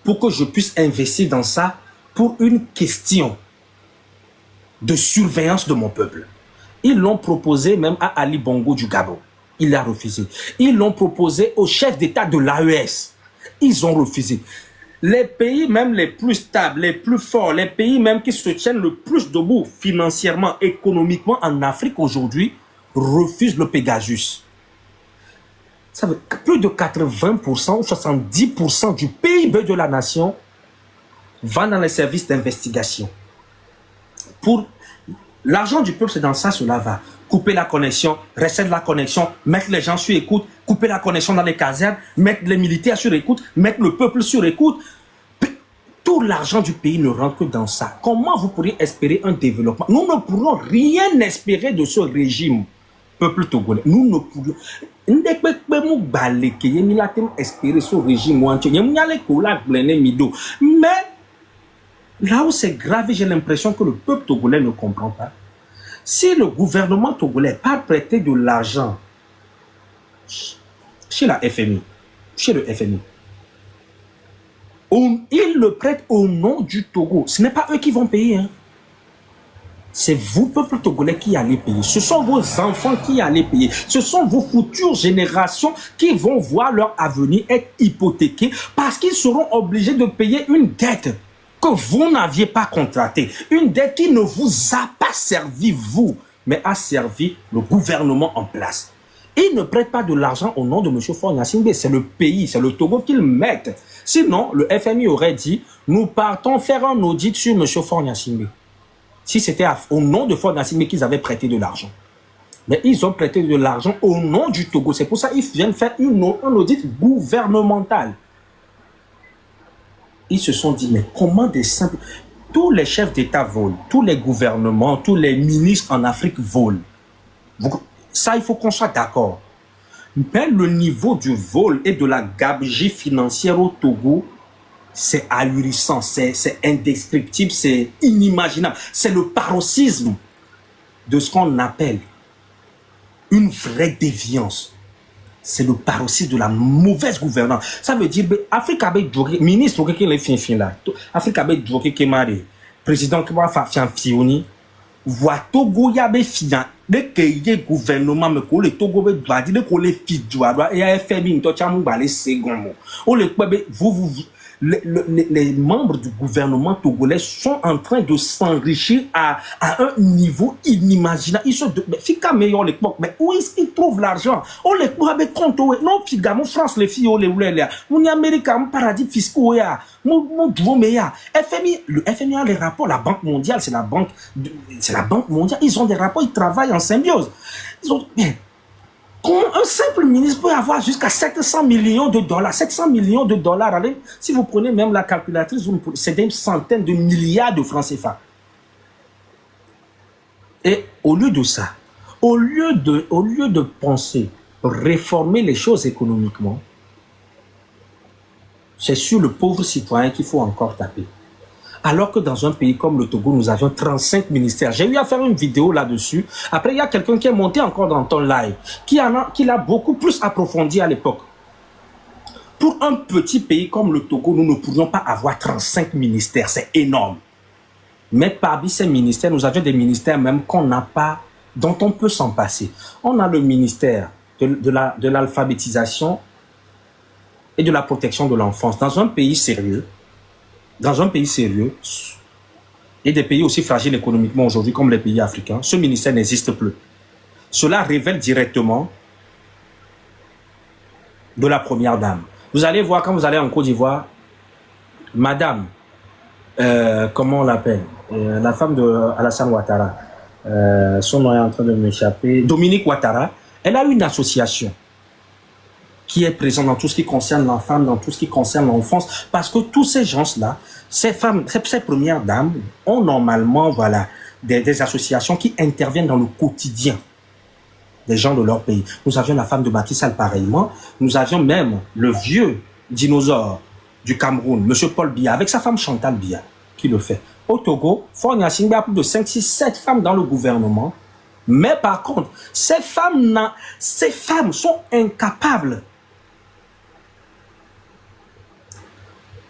pour que je puisse investir dans ça pour une question de surveillance de mon peuple. Ils l'ont proposé même à Ali Bongo du Gabon. Il a refusé. Ils l'ont proposé au chef d'État de l'AES. Ils ont refusé. Les pays même les plus stables, les plus forts, les pays même qui se tiennent le plus debout financièrement, économiquement en Afrique aujourd'hui, refusent le Pegasus. Ça veut dire que plus de 80% ou 70% du PIB de la nation va dans les services d'investigation. Pour l'argent du peuple, c'est dans ça, cela va. Couper la connexion, rester de la connexion, mettre les gens sur écoute, couper la connexion dans les casernes, mettre les militaires sur écoute, mettre le peuple sur écoute. Tout l'argent du pays ne rentre que dans ça. Comment vous pourriez espérer un développement? Nous ne pourrons rien espérer de ce régime, peuple togolais. Nous ne pourrions... espérer ce régime. Mais là où c'est grave, j'ai l'impression que le peuple togolais ne comprend pas. Si le gouvernement togolais n'a pas prêté de l'argent chez la FMI, chez le FMI, ils le prêtent au nom du Togo. Ce n'est pas eux qui vont payer. Hein. C'est vous, peuple togolais, qui allez payer. Ce sont vos enfants qui allez payer. Ce sont vos futures générations qui vont voir leur avenir être hypothéqué parce qu'ils seront obligés de payer une dette que vous n'aviez pas contractée. Une dette qui ne vous a pas servi, vous, mais a servi le gouvernement en place. Ils ne prêtent pas de l'argent au nom de M. Faure Gnassingbé. C'est le pays, c'est le Togo qu'ils mettent. Sinon, le FMI aurait dit, nous partons faire un audit sur M. Faure Gnassingbé. Si c'était au nom de Faure Gnassingbé qu'ils avaient prêté de l'argent. Mais ils ont prêté de l'argent au nom du Togo. C'est pour ça qu'ils viennent faire un audit gouvernemental. Ils se sont dit, mais comment des simples... Tous les chefs d'État volent, tous les gouvernements, tous les ministres en Afrique volent. Ça, il faut qu'on soit d'accord. Mais le niveau du vol et de la gabegie financière au Togo, c'est ahurissant, c'est indescriptible, c'est inimaginable. C'est le paroxysme de ce qu'on appelle une vraie déviance. C'est le paroxysme de la mauvaise gouvernance. Ça veut dire, Afrique a ministre qui est fin là, Afrique a qui est marié, président qui va faire fioni, voit Togo y a fian, dès que y gouvernement me colle le Togo doit dire que les filles doivent et FMI to chamu balé second. O le vous les membres du gouvernement togolais sont en train de s'enrichir à un niveau inimaginable. Ils sont fika meilleur l'époque, mais où est-ce qu'ils trouvent l'argent? On les avec compte non figamo France les filles les là. On y Amérique un paradis fiscaux ya. Mon meilleur. FMI, le FMI a les rapports, la Banque mondiale, c'est la banque mondiale, ils ont des rapports, ils travaillent en symbiose. Ils ont un simple ministre peut avoir jusqu'à 700 millions de dollars. 700 millions de dollars, allez, si vous prenez même la calculatrice, c'est des centaines de milliards de francs CFA. Et au lieu de ça, au lieu de penser réformer les choses économiquement, c'est sur le pauvre citoyen qu'il faut encore taper. Alors que dans un pays comme le Togo, nous avions 35 ministères. J'ai eu à faire une vidéo là-dessus. Après, il y a quelqu'un qui est monté encore dans ton live, qui l'a beaucoup plus approfondi à l'époque. Pour un petit pays comme le Togo, nous ne pourrions pas avoir 35 ministères. C'est énorme. Mais parmi ces ministères, nous avions des ministères même qu'on n'a pas, dont on peut s'en passer. On a le ministère de l'alphabétisation et de la protection de l'enfance. Dans un pays sérieux, et des pays aussi fragiles économiquement aujourd'hui comme les pays africains, ce ministère n'existe plus. Cela révèle directement de la première dame. Vous allez voir quand vous allez en Côte d'Ivoire, madame, comment on l'appelle, la femme de Alassane Ouattara, son nom est en train de m'échapper, Dominique Ouattara, elle a une association qui est présente dans tout ce qui concerne la femme, dans tout ce qui concerne l'enfance, parce que tous ces gens-là, ces femmes, ces premières dames ont normalement, voilà, des associations qui interviennent dans le quotidien des gens de leur pays. Nous avions la femme de Macky Sall pareillement, nous avions même le vieux dinosaure du Cameroun, M. Paul Biya, avec sa femme Chantal Biya, qui le fait. Au Togo, il y a plus de 5, 6, 7 femmes dans le gouvernement, mais par contre, ces femmes sont incapables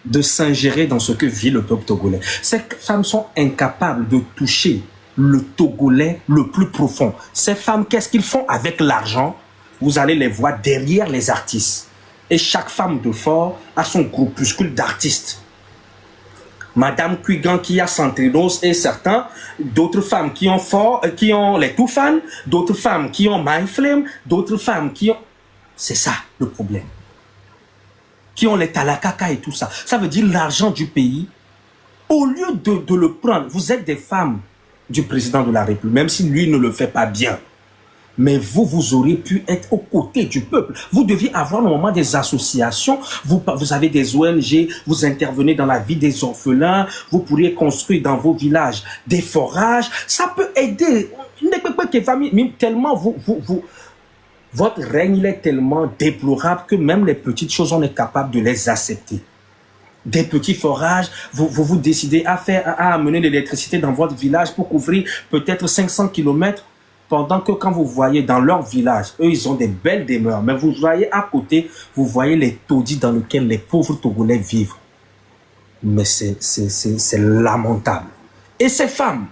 de s'ingérer dans ce que vit le peuple togolais. Ces femmes sont incapables de toucher le Togolais le plus profond. Ces femmes, qu'est-ce qu'ils font avec l'argent? Vous allez les voir derrière les artistes. Et chaque femme de fort a son groupuscule d'artistes. Madame Cuigan qui a Centrinos et certains, d'autres femmes qui ont les Toufan, d'autres femmes qui ont MyFlame, d'autres femmes qui ont... C'est ça le problème. Qui ont les talakaka et tout ça. Ça veut dire l'argent du pays. Au lieu de le prendre, vous êtes des femmes du président de la République, même si lui ne le fait pas bien. Mais vous auriez pu être aux côtés du peuple. Vous deviez avoir normalement des associations. Vous avez des ONG, vous intervenez dans la vie des orphelins. Vous pourriez construire dans vos villages des forages. Ça peut aider. Tellement votre règne il est tellement déplorable que même les petites choses, on est capable de les accepter. Des petits forages, vous décidez à amener l'électricité dans votre village pour couvrir peut-être 500 km, pendant que quand vous voyez dans leur village, eux, ils ont des belles demeures, mais vous voyez à côté, vous voyez les taudis dans lesquels les pauvres Togolais vivent. Mais c'est lamentable. Et ces femmes,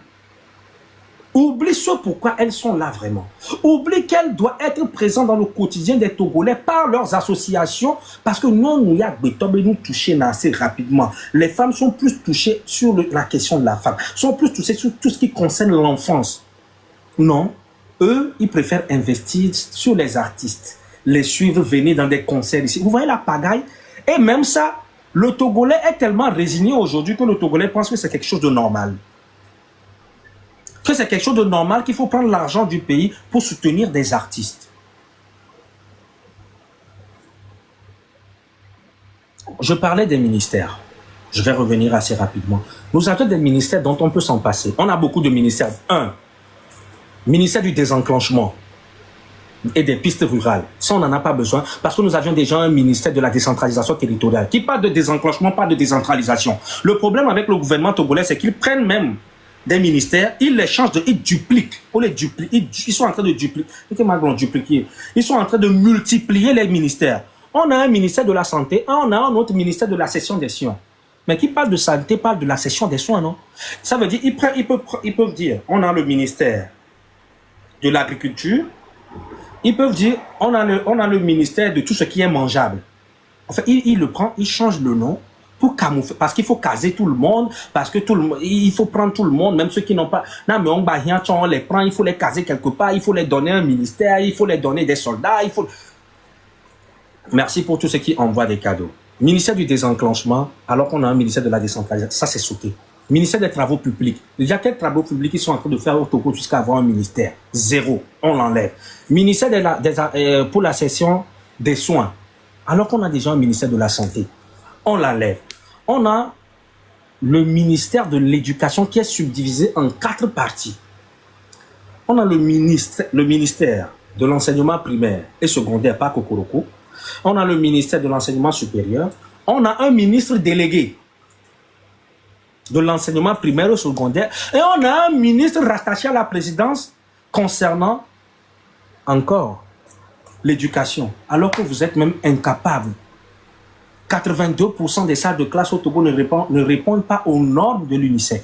oublie ce pourquoi elles sont là vraiment. Oublie qu'elles doivent être présentes dans le quotidien des Togolais par leurs associations, parce que nous touchons assez rapidement. Les femmes sont plus touchées sur la question de la femme, sont plus touchées sur tout ce qui concerne l'enfance. Non, eux, ils préfèrent investir sur les artistes, les suivre venir dans des concerts ici. Vous voyez la pagaille? Et même ça, le Togolais est tellement résigné aujourd'hui que le Togolais pense que c'est quelque chose de normal. Que c'est quelque chose de normal, qu'il faut prendre l'argent du pays pour soutenir des artistes. Je parlais des ministères. Je vais revenir assez rapidement. Nous avons des ministères dont on peut s'en passer. On a beaucoup de ministères. Ministère du désenclenchement et des pistes rurales. Ça, on n'en a pas besoin parce que nous avions déjà un ministère de la décentralisation territoriale qui parle de désenclenchement, pas de décentralisation. Le problème avec le gouvernement togolais, c'est qu'ils prennent même des ministères, ils les changent, ils dupliquent. Ils sont en train de dupliquer. Ils sont en train de multiplier les ministères. On a un ministère de la santé, on a un autre ministère de la cession des soins. Mais qui parle de santé, parle de la cession des soins, non? Ça veut dire, ils peuvent dire, on a le ministère de l'agriculture, ils peuvent dire, on a le ministère de tout ce qui est mangeable. En fait, il le prend, il change le nom pour camoufler, parce qu'il faut caser tout le monde, parce que il faut prendre tout le monde, même ceux qui n'ont pas, non mais on les prend, il faut les caser quelque part, il faut les donner un ministère, il faut les donner des soldats, il faut... Merci pour tous ceux qui envoient des cadeaux. Ministère du désenclenchement, alors qu'on a un ministère de la décentralisation, ça c'est sauté. Ministère des travaux publics. Déjà, quels travaux publics ils sont en train de faire au Togo jusqu'à avoir un ministère? Zéro. On l'enlève. Ministère pour la cession des soins. Alors qu'on a déjà un ministère de la santé. On l'enlève. On a le ministère de l'éducation qui est subdivisé en 4 parties. On a le ministère de l'enseignement primaire et secondaire, pas Kokoroko. On a le ministère de l'enseignement supérieur. On a un ministre délégué de l'enseignement primaire et secondaire. Et on a un ministre rattaché à la présidence concernant encore l'éducation. Alors que vous êtes même incapable. 82% des salles de classe au Togo ne répondent pas aux normes de l'UNICEF.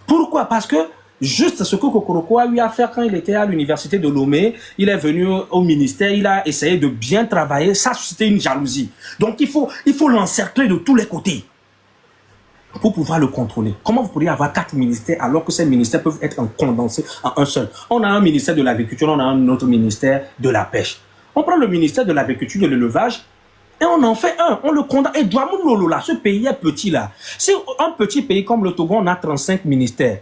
Pourquoi? Parce que juste ce que Kokoroko a eu à faire quand il était à l'université de Lomé, il est venu au ministère, il a essayé de bien travailler, ça suscitait une jalousie. Donc il faut l'encercler de tous les côtés pour pouvoir le contrôler. Comment vous pourriez avoir 4 ministères alors que ces ministères peuvent être condensés en un seul? On a un ministère de l'agriculture, on a un autre ministère de la pêche. On prend le ministère de l'agriculture et de l'élevage, Et on en fait un, on le condamne. Et Douamoun Lolo, là, ce pays est petit là. C'est un petit pays comme le Togo, on a 35 ministères.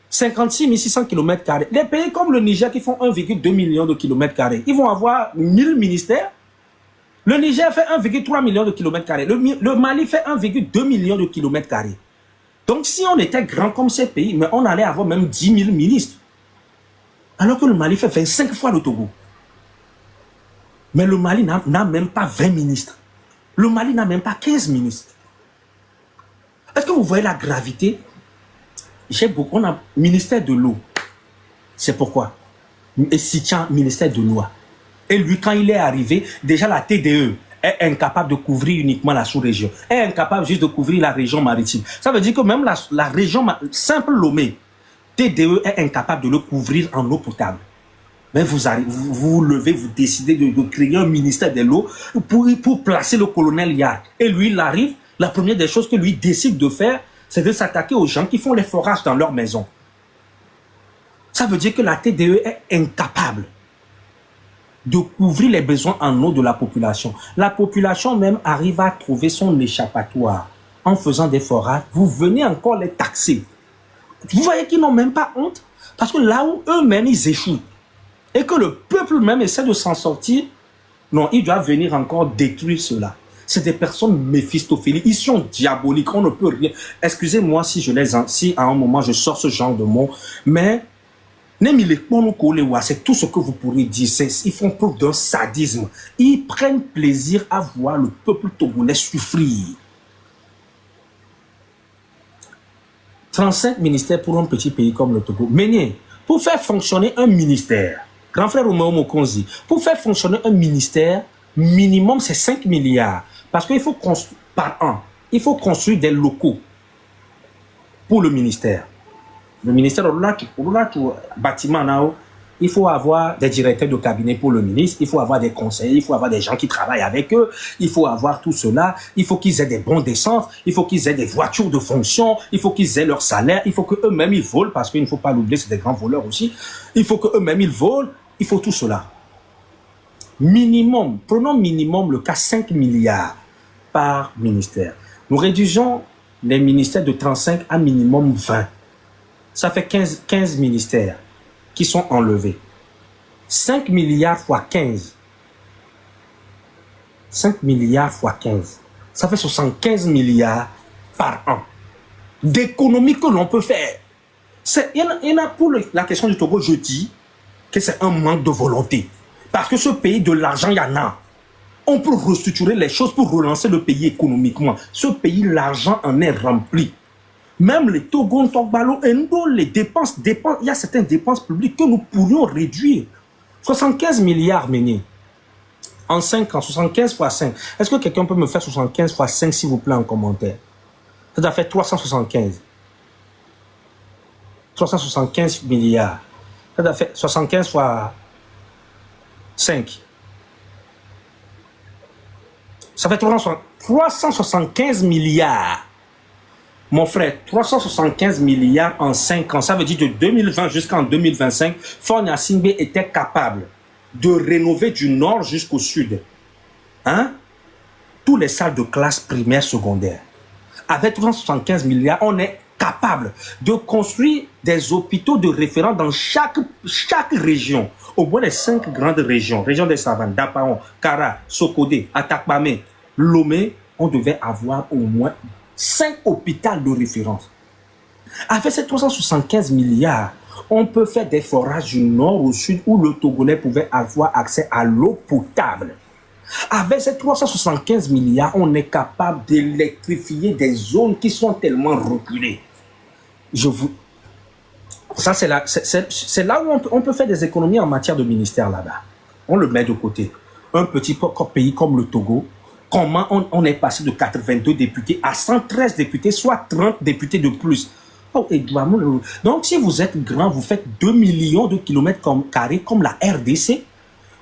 56 600 km². Les pays comme le Niger qui font 1,2 million de km², ils vont avoir 1000 ministères. Le Niger fait 1,3 million de km². Le Mali fait 1,2 million de km². Donc si on était grand comme ces pays, mais on allait avoir même 10 000 ministres. Alors que le Mali fait 25 fois le Togo. Mais le Mali n'a même pas 20 ministres. Le Mali n'a même pas 15 ministres. Est-ce que vous voyez la gravité? On a ministère de l'eau. C'est pourquoi. Et Sitchan, ministère de l'eau. Et lui, quand il est arrivé, déjà la TDE est incapable de couvrir uniquement la sous-région. Elle est incapable juste de couvrir la région maritime. Ça veut dire que même la région simple Lomé, TDE est incapable de le couvrir en eau potable. Mais vous vous levez, vous décidez de créer un ministère de l'eau pour placer le colonel Yard. Et lui, il arrive, la première des choses que lui décide de faire, c'est de s'attaquer aux gens qui font les forages dans leur maison. Ça veut dire que la TDE est incapable de couvrir les besoins en eau de la population. La population même arrive à trouver son échappatoire en faisant des forages. Vous venez encore les taxer. Vous voyez qu'ils n'ont même pas honte, parce que là où eux-mêmes ils échouent, et que le peuple même essaie de s'en sortir, non, il doit venir encore détruire cela. C'est des personnes méphistophéliques, ils sont diaboliques, on ne peut rien. Excusez-moi si si à un moment je sors ce genre de mots, mais c'est tout ce que vous pourrez dire. Ils font preuve d'un sadisme. Ils prennent plaisir à voir le peuple togolais souffrir. 35 ministères pour un petit pays comme le Togo. Mais pour faire fonctionner un ministère, grand frère Romeo Mokonzi, pour faire fonctionner un ministère, minimum c'est 5 milliards. Parce qu'il faut construire par an, il faut construire des locaux pour le ministère. Le ministère, bâtiment, il faut avoir des directeurs de cabinet pour le ministre, il faut avoir des conseillers, il faut avoir des gens qui travaillent avec eux, il faut avoir tout cela, il faut qu'ils aient des bons d'essence, il faut qu'ils aient des voitures de fonction, il faut qu'ils aient leur salaire, il faut qu'eux-mêmes ils volent, parce qu'il ne faut pas l'oublier, c'est des grands voleurs aussi, il faut qu'eux-mêmes ils volent, il faut tout cela. Minimum, prenons minimum le cas 5 milliards par ministère. Nous réduisons les ministères de 35 à minimum 20. Ça fait 15 ministères qui sont enlevés. 5 milliards fois 15. 5 milliards fois 15. Ça fait 75 milliards par an d'économies que l'on peut faire. Il y en a pour la question du Togo, je dis que c'est un manque de volonté. Parce que ce pays, de l'argent, il y en a. On peut restructurer les choses pour relancer le pays économiquement. Ce pays, l'argent en est rempli. Même les Togo, Togbalo, Endo, les dépenses, il y a certaines dépenses publiques que nous pourrions réduire. 75 milliards menés. En 5 ans, 75 fois 5. Est-ce que quelqu'un peut me faire 75 fois 5, s'il vous plaît, en commentaire? Ça doit faire 375. 375 milliards. Ça doit faire 75 fois 5. Ça fait 375 milliards. Mon frère, 375 milliards en 5 ans. Ça veut dire de 2020 jusqu'en 2025, Faure Gnassingbé était capable de rénover du nord jusqu'au sud. Tous les salles de classe primaire, secondaire. Avec 375 milliards, on est capable de construire des hôpitaux de référence dans chaque région. Au moins les 5 grandes régions. Région des Savanes, Dapaon, Kara, Sokodé, Atakpamé, Lomé, on devait avoir au moins 5 hôpitaux de référence. Avec ces 375 milliards, on peut faire des forages du nord au sud où le Togolais pouvait avoir accès à l'eau potable. Avec ces 375 milliards, on est capable d'électrifier des zones qui sont tellement reculées. Ça, c'est là où on peut faire des économies en matière de ministère là-bas. On le met de côté. Un petit pays comme le Togo, comment on est passé de 82 députés à 113 députés, soit 30 députés de plus. Oh, donc, si vous êtes grand, vous faites 2 millions de kilomètres carrés comme la RDC,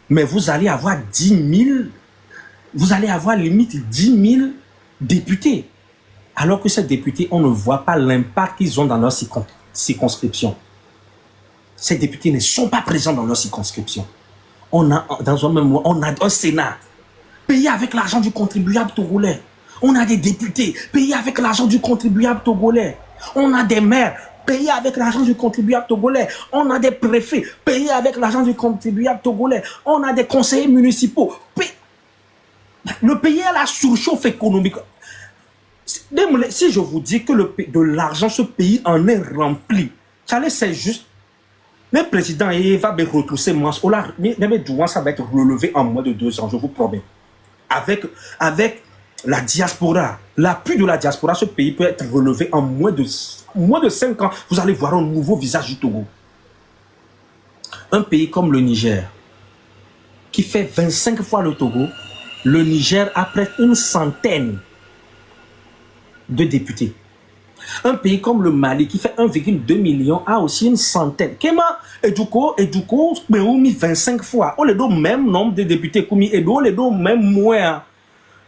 mais vous allez avoir 10 000, vous allez avoir limite 10 000 députés. Alors que ces députés, on ne voit pas l'impact qu'ils ont dans leur circonscription. Ces députés ne sont pas présents dans leur circonscription. On a un Sénat. payés avec l'argent du contribuable togolais. On a des députés payés avec l'argent du contribuable togolais. On a des maires payés avec l'argent du contribuable togolais. On a des préfets payés avec l'argent du contribuable togolais. On a des conseillers municipaux. Le pays a la surchauffe économique. Si je vous dis que de l'argent, ce pays en est rempli, c'est juste. Le président va me retrousser moi. Ça va être relevé en moins de 2 ans, je vous promets. Avec la diaspora, l'appui de la diaspora, ce pays peut être relevé en moins de 5 ans. Vous allez voir un nouveau visage du Togo. Un pays comme le Niger, qui fait 25 fois le Togo, le Niger a près une centaine de députés. Un pays comme le Mali, qui fait 1,2 million, a aussi une centaine. Kema, Eduko, mais on mis 25 fois. On les donne même nombre de députés, et on les donne même moins.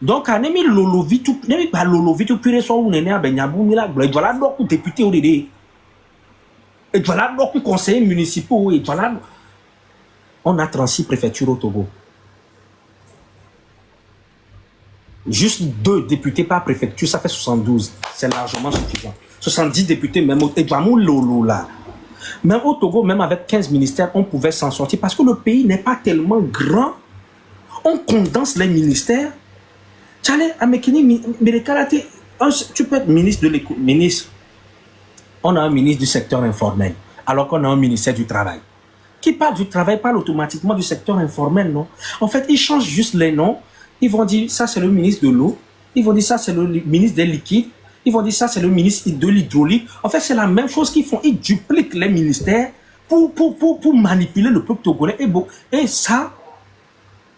Donc, on a mis Lolovi, tout pire, soit on est né à Benyabou, Mila, et voilà donc députés au DD. Et voilà donc conseillers municipaux, et voilà. On a 36 préfectures au Togo. Juste 2 députés par préfecture, ça fait 72. C'est largement suffisant. 70 députés, même au Lolo là. Même au Togo, même avec 15 ministères, on pouvait s'en sortir parce que le pays n'est pas tellement grand. On condense les ministères. Tu peux être ministre de l'économie. On a un ministre du secteur informel, alors qu'on a un ministère du travail. Qui parle du travail parle automatiquement du secteur informel, non? En fait, ils changent juste les noms. Ils vont dire, ça c'est le ministre de l'eau. Ils vont dire, ça c'est le ministre des liquides. Ils vont dire, ça c'est le ministre de l'hydraulique. En fait, c'est la même chose qu'ils font. Ils dupliquent les ministères pour manipuler le peuple togolais. Et ça,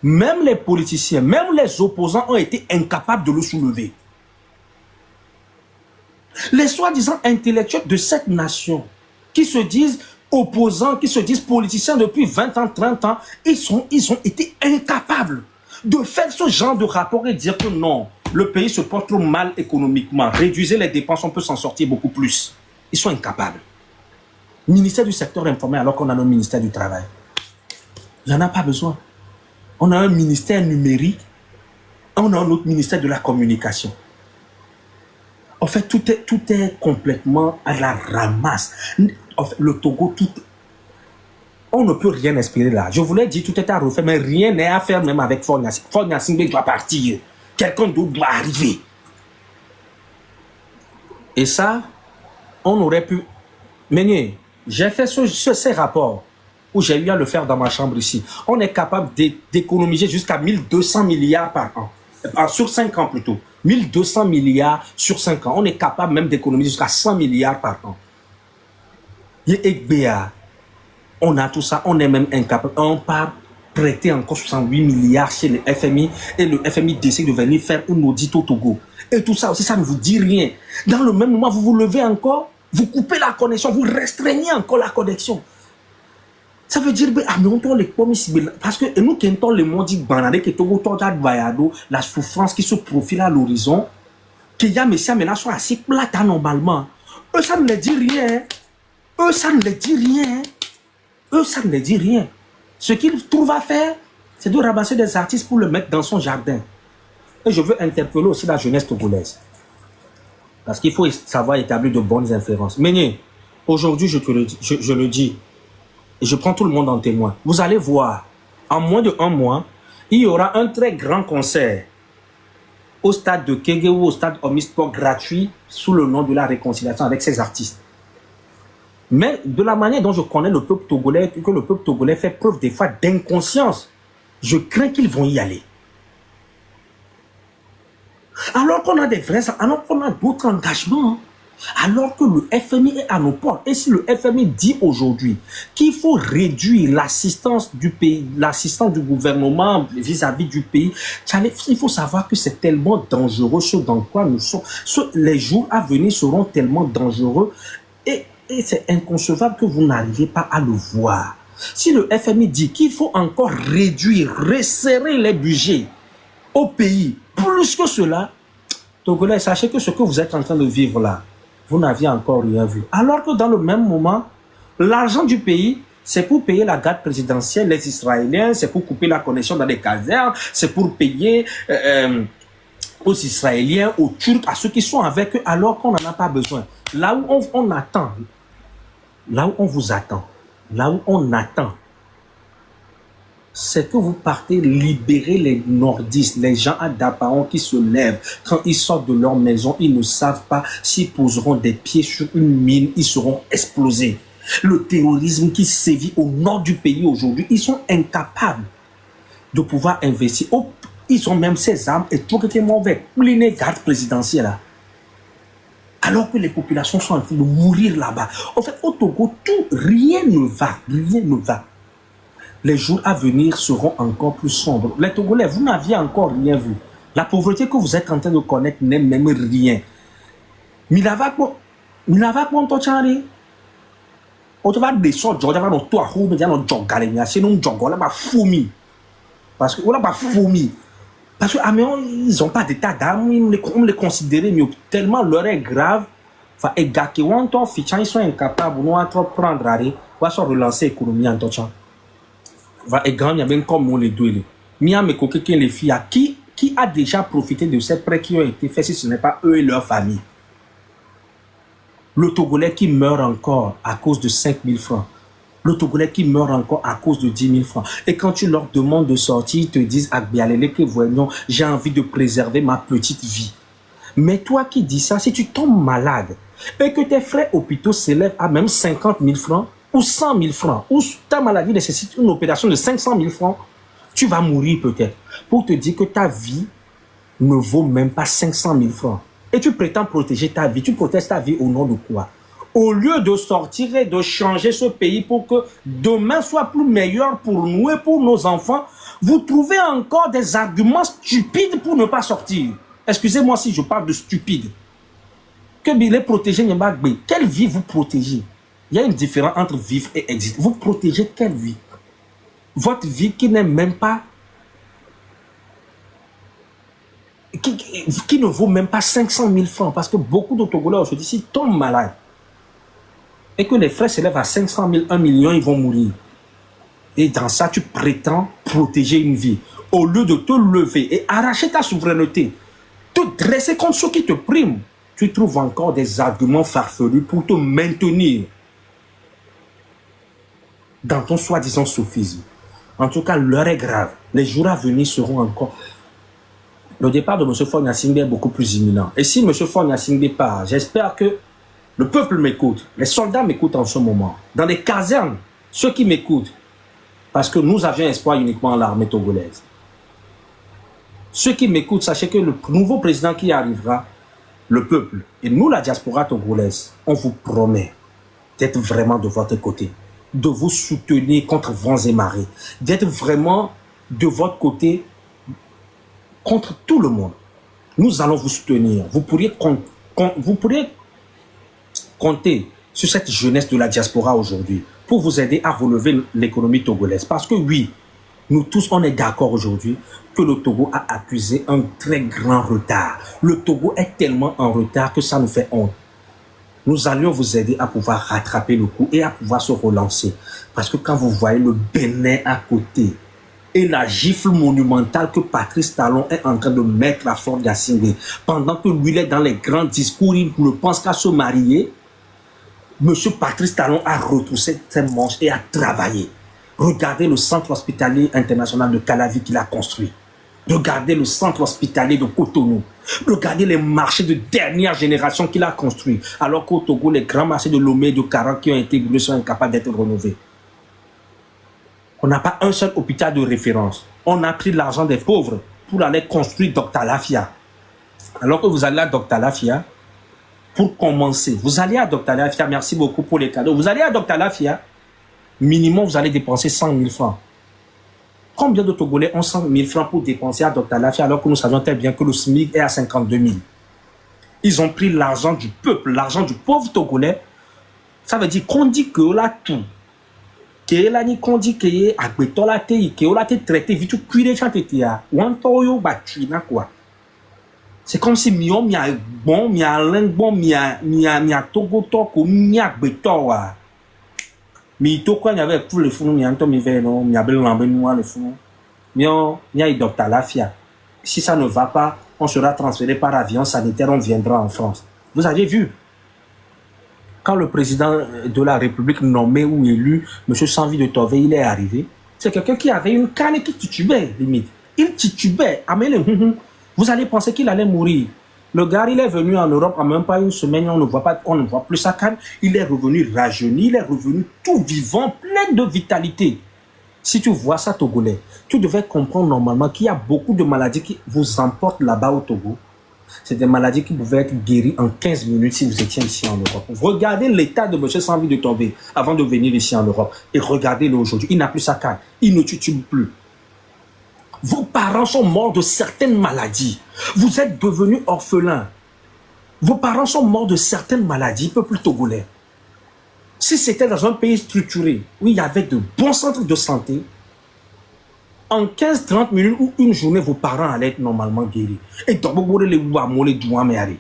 même les politiciens, même les opposants ont été incapables de le soulever. Les soi-disant intellectuels de cette nation, qui se disent opposants, qui se disent politiciens depuis 20 ans, 30 ans, ils ont été incapables de faire ce genre de rapport et dire que non, le pays se porte trop mal économiquement. Réduisez les dépenses, on peut s'en sortir beaucoup plus. Ils sont incapables. Ministère du secteur informel alors qu'on a le ministère du travail. Il n'y en a pas besoin. On a un ministère numérique, on a un autre ministère de la communication. En fait, tout est complètement à la ramasse. En fait, le Togo, on ne peut rien espérer là. Je voulais dire tout est à refaire, mais rien n'est à faire même avec Faure Gnassingbé. Faure Gnassingbé doit partir. Quelqu'un d'autre doit arriver. Et ça, on aurait pu... Mais j'ai fait ces rapports où j'ai eu à le faire dans ma chambre ici. On est capable d'économiser jusqu'à 1200 milliards par an. Sur 5 ans plutôt. 1200 milliards sur 5 ans. On est capable même d'économiser jusqu'à 100 milliards par an. On a tout ça, on est même incapable. On part prêter encore 68 milliards chez le FMI et le FMI décide de venir faire un audit au Togo. Et tout ça aussi, ça ne vous dit rien. Dans le même moment, vous vous levez encore, vous coupez la connexion, vous restreignez encore la connexion. Ça veut dire, parce que nous, quand le monde dit la souffrance qui se profile à l'horizon, qu'il y a mais ça sont assez plata normalement. Eux, ça ne les dit rien. Eux, ça ne les dit rien. Eux, ça ne les dit rien. Ce qu'ils trouvent à faire, c'est de ramasser des artistes pour le mettre dans son jardin. Et je veux interpeller aussi la jeunesse togolaise. Parce qu'il faut savoir établir de bonnes inférences. Mais aujourd'hui, je le dis, et je prends tout le monde en témoin. Vous allez voir, en moins de 1 mois, il y aura un très grand concert au stade de Kege ou au stade Omisport gratuit sous le nom de la réconciliation avec ces artistes. Mais de la manière dont je connais le peuple togolais, que le peuple togolais fait preuve des fois d'inconscience, je crains qu'ils vont y aller. Alors qu'on a des vrais, alors qu'on a d'autres engagements, alors que le FMI est à nos portes. Et si le FMI dit aujourd'hui qu'il faut réduire l'assistance du pays, l'assistance du gouvernement vis-à-vis du pays, il faut savoir que c'est tellement dangereux ce dans quoi nous sommes. Les jours à venir seront tellement dangereux et c'est inconcevable que vous n'arriviez pas à le voir. Si le FMI dit qu'il faut encore réduire, resserrer les budgets au pays, plus que cela, Togolais, sachez que ce que vous êtes en train de vivre là, vous n'aviez encore rien vu. Alors que dans le même moment, l'argent du pays C'est pour payer la garde présidentielle, les Israéliens, c'est pour couper la connexion dans les casernes, c'est pour payer aux Israéliens, aux Turcs, à ceux qui sont avec eux, alors qu'on n'en a pas besoin. Là où on attend, là où on vous attend, là où on attend, c'est que vous partez libérer les nordistes, les gens à Dapaon qui se lèvent. Quand ils sortent de leur maison, ils ne savent pas s'ils poseront des pieds sur une mine, ils seront explosés. Le terrorisme qui sévit au nord du pays aujourd'hui, ils sont incapables de pouvoir investir. Oh, ils ont même ces armes et tout qui est mauvais. Les gardes présidentielles, alors que les populations sont en train de mourir là-bas. En fait, au Togo, rien ne va, rien ne va. Les jours à venir seront encore plus sombres. Les Togolais, vous n'aviez encore rien vu. La pauvreté que vous êtes en train de connaître n'est même rien. Milava quoi tochanri. On va descendre, on va dans toi, on va dans Djogalenia, c'est non Djogo, là, fourmi. Parce que, on a fourmi. Parce que, ils n'ont pas d'état d'âme, on les considère, mais tellement l'heure est grave. Enfin, et gars qui ont ton fichier, ils sont incapables, on va prendre, on va se relancer l'économie en touchant. Et grand, il y a bien comme on les deux. Mia me coquet les filles, qui a déjà profité de ces prêts qui ont été faits si ce n'est pas eux et leur famille. Le Togolais qui meurt encore à cause de 5 000 francs. Le Togolais qui meurt encore à cause de 10 000 francs. Et quand tu leur demandes de sortir, ils te disent, Agbialele, que voyons, j'ai envie de préserver ma petite vie. Mais toi qui dis ça, si tu tombes malade et que tes frais hôpitaux s'élèvent à même 50 000 francs ou 100 000 francs, ou ta maladie nécessite une opération de 500 000 francs, tu vas mourir peut-être. Pour te dire que ta vie ne vaut même pas 500 000 francs. Et tu prétends protéger ta vie. Tu protèges ta vie au nom de quoi? Au lieu de sortir et de changer ce pays pour que demain soit plus meilleur pour nous et pour nos enfants, vous trouvez encore des arguments stupides pour ne pas sortir. Excusez-moi si je parle de stupide. Que les protéger, quelle vie vous protégez? Il y a une différence entre vivre et exister. Vous protégez quelle vie? Votre vie qui n'est même pas... Qui ne vaut même pas 500 000 francs. Parce que beaucoup de Togolais aujourd'hui, s'ils tombent malades et que les frais s'élèvent à 500 000, 1 million, ils vont mourir. Et dans ça, tu prétends protéger une vie. Au lieu de te lever et arracher ta souveraineté, te dresser contre ceux qui te priment, tu trouves encore des arguments farfelus pour te maintenir dans ton soi-disant sophisme. En tout cas, l'heure est grave. Les jours à venir seront encore... Le départ de M. Faure Gnassingbé est beaucoup plus imminent. Et si M. Faure Gnassingbé part, j'espère que le peuple m'écoute, les soldats m'écoutent en ce moment. Dans les casernes, ceux qui m'écoutent, parce que nous avions espoir uniquement en l'armée togolaise. Ceux qui m'écoutent, sachez que le nouveau président qui arrivera, le peuple, et nous la diaspora togolaise, on vous promet d'être vraiment de votre côté, de vous soutenir contre vents et marées, d'être vraiment de votre côté contre tout le monde. Nous allons vous soutenir. Vous pourriez compter sur cette jeunesse de la diaspora aujourd'hui pour vous aider à relever l'économie togolaise. Parce que oui, nous tous, on est d'accord aujourd'hui que le Togo a accusé un très grand retard. Le Togo est tellement en retard que ça nous fait honte. Nous allions vous aider à pouvoir rattraper le coup et à pouvoir se relancer. Parce que quand vous voyez le Bénin à côté, et la gifle monumentale que Patrice Talon est en train de mettre à Faure Gnassingbé, pendant que lui il est dans les grands discours, il ne pense qu'à se marier, M. Patrice Talon a retroussé ses manches et a travaillé. Regardez le centre hospitalier international de Calavi qu'il a construit. Regardez le centre hospitalier de Cotonou. Regardez les marchés de dernière génération qu'il a construits. Alors qu'au Togo, les grands marchés de Lomé et de Caran qui ont été brûlés sont incapables d'être rénovés. On n'a pas un seul hôpital de référence. On a pris l'argent des pauvres pour aller construire Dr Lafia. Alors que vous allez à Dr Lafia, pour commencer, vous allez à Dr Lafia, merci beaucoup pour les cadeaux. Vous allez à Dr Lafia, minimum vous allez dépenser 100 000 francs. Combien de Togolais ont 100 000 francs pour dépenser à Dr Lafia alors que nous savions très bien que le SMIC est à 52 000. Ils ont pris l'argent du peuple, l'argent du pauvre Togolais. Ça veut dire qu'on dit que là tout. Que là ni qu'on dit que agbetola te que là te traité vite cuire chantetia wantoyo battu na quoi. C'est comme si mion mia bon mia len bon mia togo to ko mia agbetowa. Mais il y avait tous les fous, il y avait les fous. Il y a docteur Lafia. Si ça ne va pas, on sera transféré par avion sanitaire, on viendra en France. Vous avez vu, quand le président de la République nommé ou élu, M. Sanvi de Tove, il est arrivé, c'est quelqu'un qui avait une canne qui titubait, limite. Il titubait. Vous allez penser qu'il allait mourir. Le gars, il est venu en Europe en même pas une semaine, on ne voit plus sa canne. Il est revenu rajeuni, il est revenu tout vivant, plein de vitalité. Si tu vois ça, Togolais, tu devais comprendre normalement qu'il y a beaucoup de maladies qui vous emportent là-bas au Togo. C'est des maladies qui pouvaient être guéries en 15 minutes si vous étiez ici en Europe. Regardez l'état de M. Sanvi de Tove avant de venir ici en Europe. Et regardez-le aujourd'hui. Il n'a plus sa canne. Il ne titube plus. Vos parents sont morts de certaines maladies. Vous êtes devenus orphelins. Vos parents sont morts de certaines maladies, peuple togolais. Si c'était dans un pays structuré, où il y avait de bons centres de santé, en 15-30 minutes ou une journée, vos parents allaient être normalement guéris. Et donc, vous les ouamole douaméari.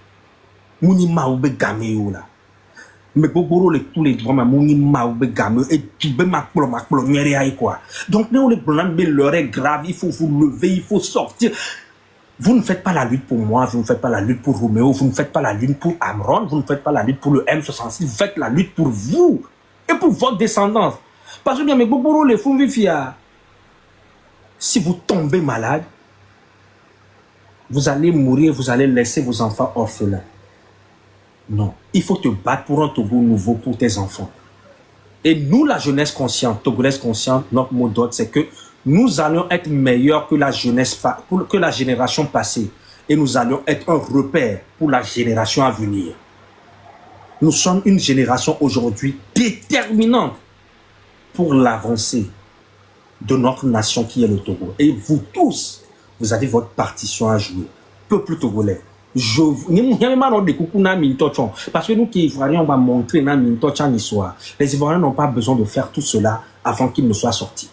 Mouni maoube gaméo là. Mais vous les tous les douaméo, mouni maoube gaméo. Et tu peux m'appelons quoi. Donc, nous les problèmes, l'heure est grave, il faut vous lever, il faut sortir. Vous ne faites pas la lutte pour moi, vous ne faites pas la lutte pour Roméo, vous ne faites pas la lutte pour Amron, vous ne faites pas la lutte pour le M66, vous faites la lutte pour vous et pour votre descendance. Parce que bien, mais beaucoup les fous vifia. Si vous tombez malade, vous allez mourir, vous allez laisser vos enfants orphelins. Non, il faut te battre pour un Togo nouveau pour tes enfants. Et nous, la jeunesse consciente, togolaise consciente, notre mot d'ordre, c'est que nous allons être meilleurs que la jeunesse, que la génération passée. Et nous allons être un repère pour la génération à venir. Nous sommes une génération aujourd'hui déterminante pour l'avancée de notre nation qui est le Togo. Et vous tous, vous avez votre partition à jouer. Peuple togolais. Parce que nous qui Ivoiriens, on va montrer dans l'histoire. Les Ivoiriens n'ont pas besoin de faire tout cela avant qu'ils ne soient sortis.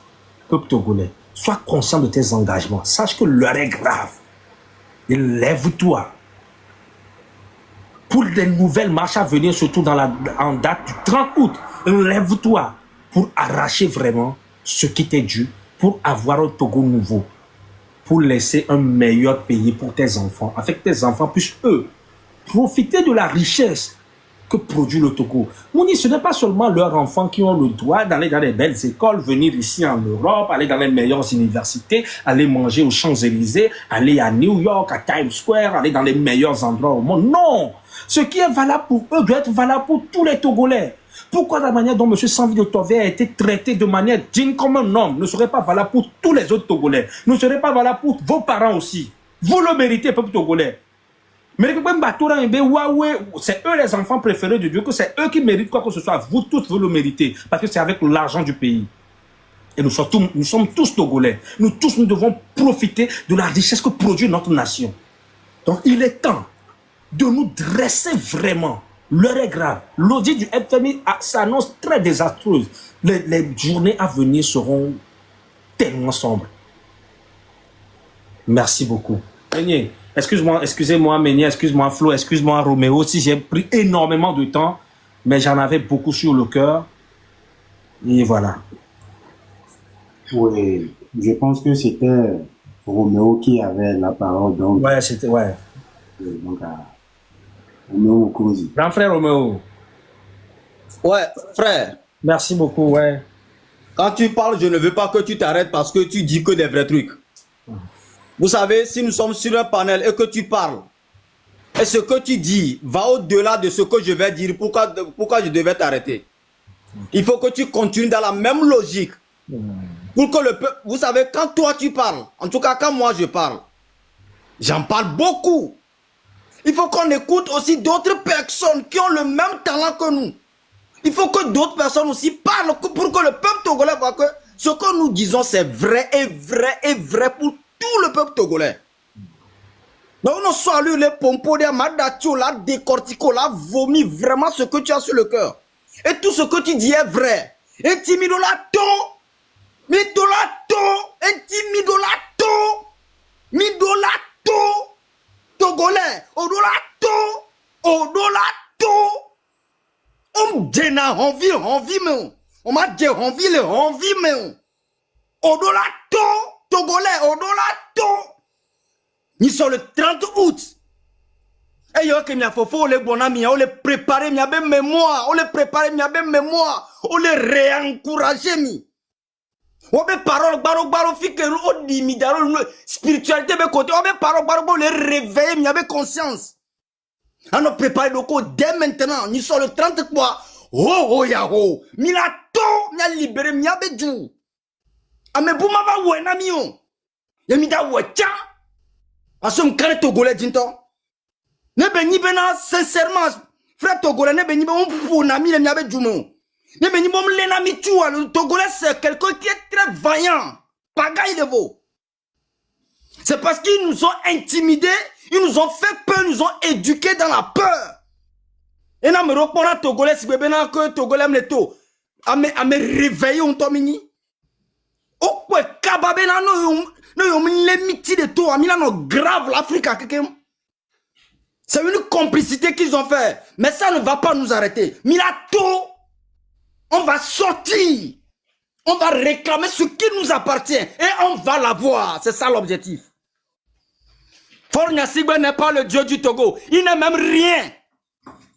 Peuple togolais, sois conscient de tes engagements. Sache que l'heure est grave. Et lève-toi. Pour les nouvelles marches à venir, surtout en date du 30 août, lève-toi pour arracher vraiment ce qui t'est dû, pour avoir un Togo nouveau, pour laisser un meilleur pays pour tes enfants, afin que tes enfants puissent, eux, profiter de la richesse que produit le Togo. Mouni, ce n'est pas seulement leurs enfants qui ont le droit d'aller dans les belles écoles, venir ici en Europe, aller dans les meilleures universités, aller manger aux Champs-Élysées, aller à New York, à Times Square, aller dans les meilleurs endroits au monde. Non! Ce qui est valable pour eux doit être valable pour tous les Togolais. Pourquoi la manière dont M. Sanvi de Tove a été traité de manière digne comme un homme ne serait pas valable pour tous les autres Togolais, ne serait pas valable pour vos parents aussi. Vous le méritez, peuple togolais. Mais c'est eux les enfants préférés de Dieu, que c'est eux qui méritent quoi que ce soit. Vous tous, vous le méritez, parce que c'est avec l'argent du pays. Et nous sommes tous Togolais. Nous tous, nous devons profiter de la richesse que produit notre nation. Donc il est temps de nous dresser vraiment. L'heure est grave. L'audit du FMI s'annonce très désastreuse. Les journées à venir seront tellement sombres. Merci beaucoup. Meunier, excusez-moi Meunier, excuse-moi Flo, excuse-moi Roméo, si j'ai pris énormément de temps, mais j'en avais beaucoup sur le cœur. Et voilà. Oui, je pense que c'était Roméo qui avait la parole. Donc, ouais, c'était, ouais. Donc, Roméo Mukunzi. Grand frère Roméo. Ouais, frère. Merci beaucoup, ouais. Quand tu parles, je ne veux pas que tu t'arrêtes parce que tu dis que des vrais trucs. Vous savez, si nous sommes sur un panel et que tu parles, et ce que tu dis va au-delà de ce que je vais dire, pourquoi je devais t'arrêter? Il faut que tu continues dans la même logique. Pour que le peuple... Vous savez, quand toi tu parles, en tout cas quand moi je parle, j'en parle beaucoup. Il faut qu'on écoute aussi d'autres personnes qui ont le même talent que nous. Il faut que d'autres personnes aussi parlent pour que le peuple togolais voit que ce que nous disons c'est vrai et vrai et vrai pour tout le peuple togolais. Donc on soit lui les pompos de Madacho, là, décortico, là, vomi vraiment ce que tu as sur le cœur. Et tout ce que tu dis est vrai. Et timidolato, midolato, togolais, odolato, on dena, on vit, mais On m'a dit envie les envie mais au-delà Togolais, au-delà Nous sommes le 30 août. Et yo que mia fofo le bonami, on les préparer mia ben mémoire, on les préparer mia ben mémoire, on les réencourager mi. On be parole baro fike o di mi daro spiritualité be côté, on be parole baro les réveiller mia ben conscience. On nous préparer donc dès maintenant, nous sommes le 33. Oh ya ho, mila to mia libéré mia be djou. Ame bouma va wena mio. Ya mi da wecha. Asom kare Togolais dinto. Ne beni bena sincèrement frère Togolais ne beni on pour nami le miabe djumo. Ne beni bom le nami tua le Togolais c'est quelqu'un qui est très vaillant. Pagaille de vous. C'est parce qu'ils nous ont intimidés, ils nous ont fait peur, ils nous ont éduqués dans la peur. Et na me repora Togolais si bena que Togolais me to. A me réveiller on tomini. O quoi kababena no yo le miti de toi, amila no grave l'Afrique à quelqu'un. C'est une complicité qu'ils ont fait. Mais ça ne va pas nous arrêter. Milato, on va sortir. On va réclamer ce qui nous appartient. Et on va l'avoir. C'est ça l'objectif. Fornia Sigbe n'est pas le dieu du Togo. Il n'est même rien.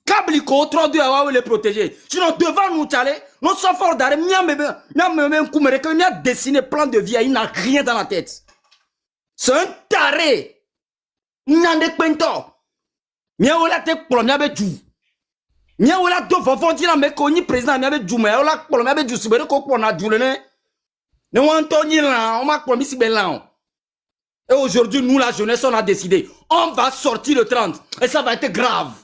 Kabliko, trop dur à les protéger. Sinon, devant nous, nous sommes forts d'arrêt. Il a dessiné plan de vie. Il n'a rien dans la tête. C'est un taré. Il n'a pas de Mia wala te kpolo mia be ju. Mia wala do fofo ti na me ko ni président mia be ju me wala kpolo mia be ju sibere ko kpolo na ju le ne. Ne wan to ni la, on m'a kpolo mi sibe la. Et aujourd'hui nous la jeunesse on a décidé, on va sortir le 30 et ça va être grave.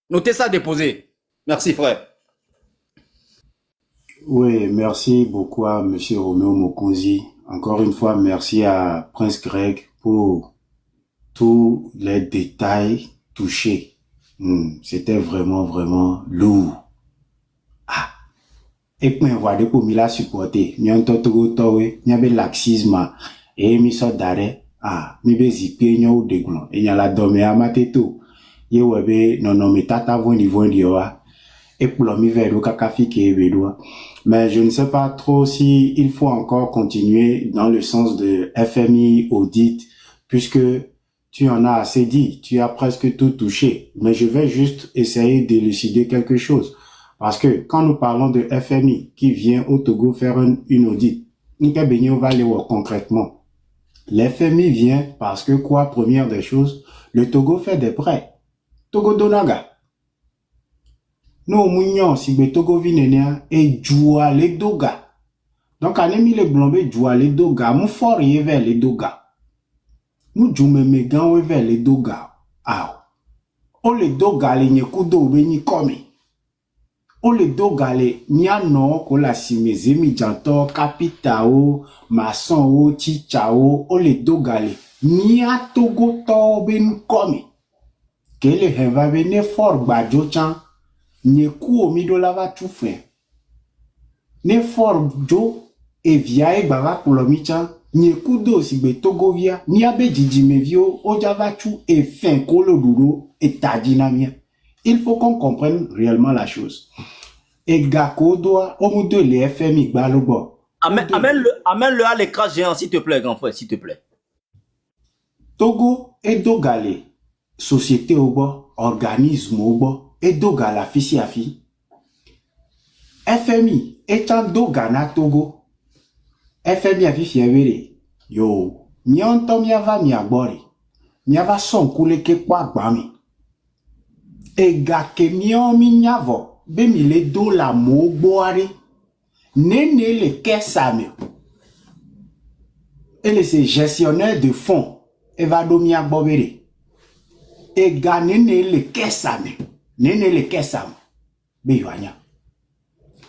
Notez ça déposé. Merci frère. Oui, merci beaucoup à monsieur Roméo Mokonzi. Encore une fois, merci à Prince Greg pour tous les détails touché. C'était vraiment lourd. Ah. Et puis, voilà, pour m'y la supporter. M'y a togo towe, m'y a be laxisme. Et m'y sort d'arrêt. Ah, m'y be zipi n'yo de glon. Et n'y a la dorme à ma teto. Ye webe, non, mais tata vondi wa. Et pour m'y vedo kakafi ke vedo. Mais je ne sais pas trop si il faut encore continuer dans le sens de FMI audit, puisque tu en as assez dit, tu as presque tout touché, mais je vais juste essayer d'élucider quelque chose. Parce que quand nous parlons de FMI qui vient au Togo faire une audit, on va aller voir concrètement. L'FMI vient parce que quoi, première des choses, le Togo fait des prêts. Togo Donaga. Nous, mounions, si le Togo vient et joua les doga. Donc, on a mis les blambés joua les doga, mon fort y vers les doga. Nous jouons mes gants vers les doga. Ah. O les doga les nyekudo beni komi. O les doga les nyano ko la simeze mi janto kapitao maçon o chichao o les doga les nya togo to ben komi. Que le heva bene fort badjo chan nyeku o mi do la va tout faire. Ne fort jo e via e baba kulomi chan Nyekudo si be Togovia, ni abe jijimevio, ojavachu et fin koloduro et tadinamia. Il faut qu'on comprenne réellement la chose. Et Gako doit, au bout de les FMI, balobo. Amène-le à l'écran géant, s'il te plaît, grand frère, s'il te plaît. Togo et Dogale, société obo, organisme obo, et Dogala fisi afi. FMI, étant Dogana Togo, FMI a fifievere. Yo, mianto miava miagbori. Miava son kule ke kwa gbami. E gake mion minyavo. Be mi le do la mo boare. Nene le kesame. Elle est gestionnaire de fonds. Eva do miagbobere. E ga nene le kesame. Nene le kesame. Be yoanya.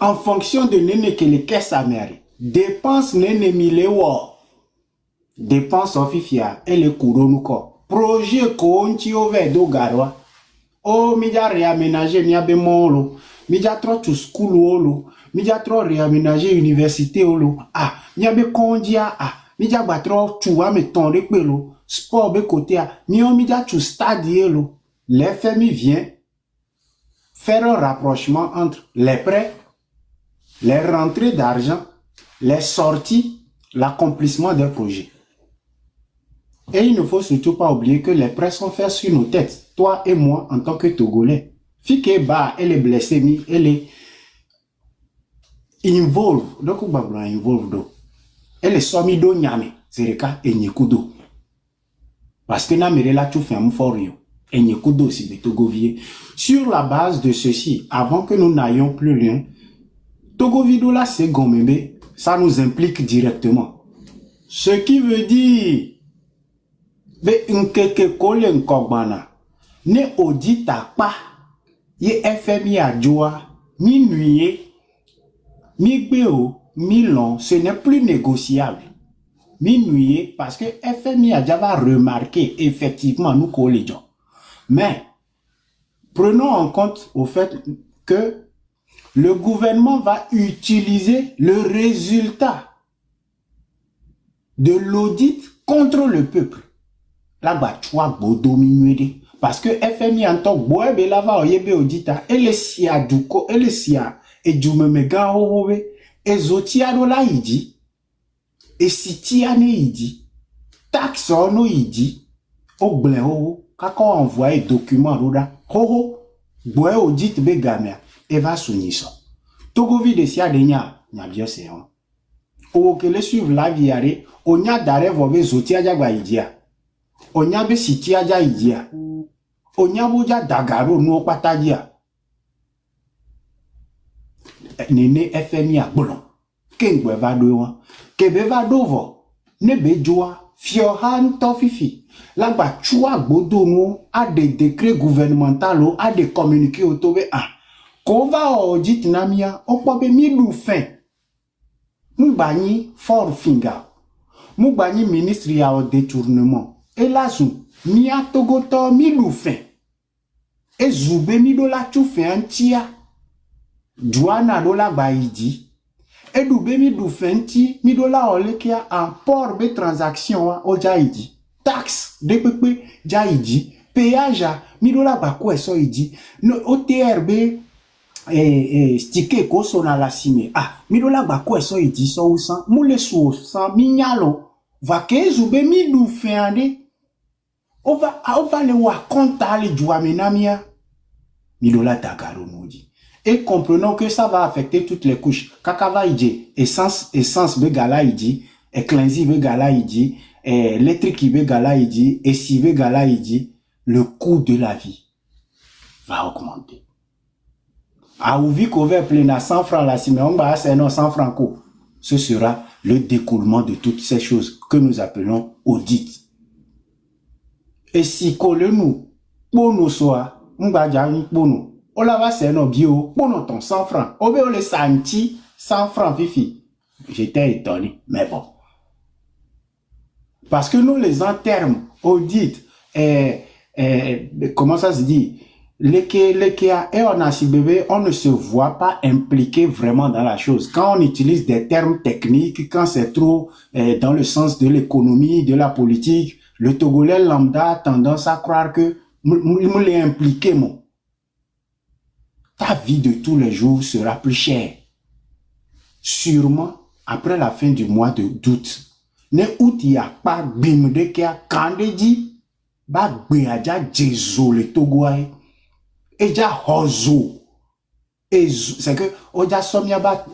En fonction de nene ke le kesame. Dépense nene milewo. Dépense ofifia et le couronouko. Projet konti ove do garwa. Oh, midja réaménager miabe molo. Midja tro to school olo. Midja tro réaménager université olo. Ah, miabe kondia ah. Midja batro tuwa me tonde pelo. Sport be côté ah. Mion midja to stade olo. L'FMI vient faire un rapprochement entre les prêts les rentrées d'argent, les sorties, l'accomplissement des projets. Et il ne faut surtout pas oublier que les prêts sont faits sur nos têtes, toi et moi en tant que Togolais. Fike ba, elle est blessée, elle est involve, donc on va involve do. Elle est somido nyame, c'est le cas et nyekudo. Parce que na mere la tu fais un fort yo. Et nyekudo si de Togovier. Sur la base de ceci, avant que nous n'ayons plus rien, Togovido là c'est Gomembe, ça nous implique directement. Ce qui veut dire be nkeke kole nkogbana ne audita pa ye FMI adjoa mi nuye mi gbeo mi long, ce n'est plus négociable. Mi nuye parce que FMI a déjà remarqué effectivement nous collégions. Mais prenons en compte au fait que le gouvernement va utiliser le résultat de l'audit contre le peuple. Là, bah, tu vois, parce que FMI en tant que bois, ben là, va, yebe audita, et les sia duko, et les sia, et du memega howe, et zotia do la idi, et si tia ne idi, taxe no idi, au blen ho, kako envoyé document roda, ho, bois audit be gamia, et va soigner ça. Togovi de sia de nya bien c'est on. Ou que le suivre la viare, on nya dare vobe zotia jagwa idia. Onya be siti aja idia. Onya boja dagaro no patadia. Nene FMI a bolon. Kengwe va doa. Kebe va dovo. Nebe joa. Fiohan tofifi. La ba chua bodono a des décrets gouvernementaux a des communiqués autobe a. Kova audit namia okwabe mi lu fin. Mbani for finger. Mbani ministre ya au détournement. Et là, mi a togoto mi loufin. Et zoube mi do la tu fait un tia. Douana do la baidi. Et doube mi do fenti mi do la ole qui a un port de transaction au jaidi. Taxe de pepe jaidi. Péage mi do la bakwe so idi. No OTRB stické ko so na la cime. Ah, mi do la bakwe so idi so usan. Moule so san mi nyalo. Va ke zoube mi do feande. On va le voir compta les douamenamia. Midola Dagaro nous dit. Et comprenons que ça va affecter toutes les couches. Kakava iji, essence begala iji, cleansing begala iji, électrique begala iji, et si begala iji, le coût de la vie va augmenter. A ouvi qu'on va plein 100 francs la semaine, on va c'est non 100 francs. Ce sera le découlement de toutes ces choses que nous appelons audit. Et si colle nous, pour nous soit, on va dire pour nous. On la va c'est nos bio, pour nous ton 100 francs. On va le senti 100 francs fifi. J'étais étonné, mais bon. Parce que nous les en termes audit, comment ça se dit? Et on a si bébé, on ne se voit pas impliqué vraiment dans la chose. Quand on utilise des termes techniques, quand c'est trop dans le sens de l'économie, de la politique, le Togolais lambda a tendance à croire que me l'est impliqué, mon. Ta vie de tous les jours sera plus chère. Sûrement, après la fin du mois d'août. Ne août, il n'y a pas bim de qui a candidi, ba béaja jésus le Togoais. Et ja hozo. Et c'est que, oja somiaba,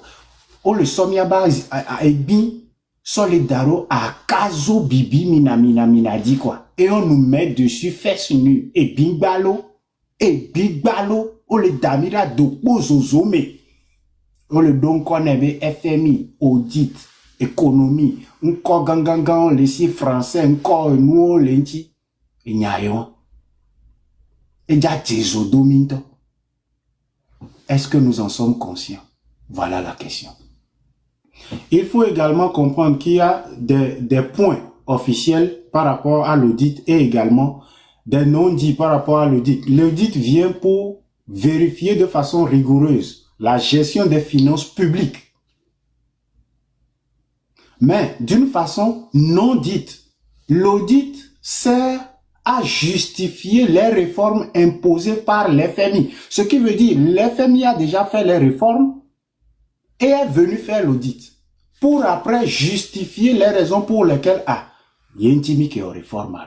o le somiaba a ebi, solidaro a kazo bibi mina dit quoi. Et on nous met dessus fesses nues. Et bigbalo, o le damira do pozozome. O le don konebe FMI, audit, économie, encore gangangan, les si français, encore nous, l'enti. Et nyayon. Et déjà, est-ce que nous en sommes conscients? Voilà la question. Il faut également comprendre qu'il y a des points officiels par rapport à l'audit et également des non-dits par rapport à l'audit. L'audit vient pour vérifier de façon rigoureuse la gestion des finances publiques. Mais d'une façon non dite, l'audit sert à justifier les réformes imposées par l'FMI. Ce qui veut dire, l'FMI a déjà fait les réformes et est venu faire l'audit pour après justifier les raisons pour lesquelles il y a une timide qui est réforme.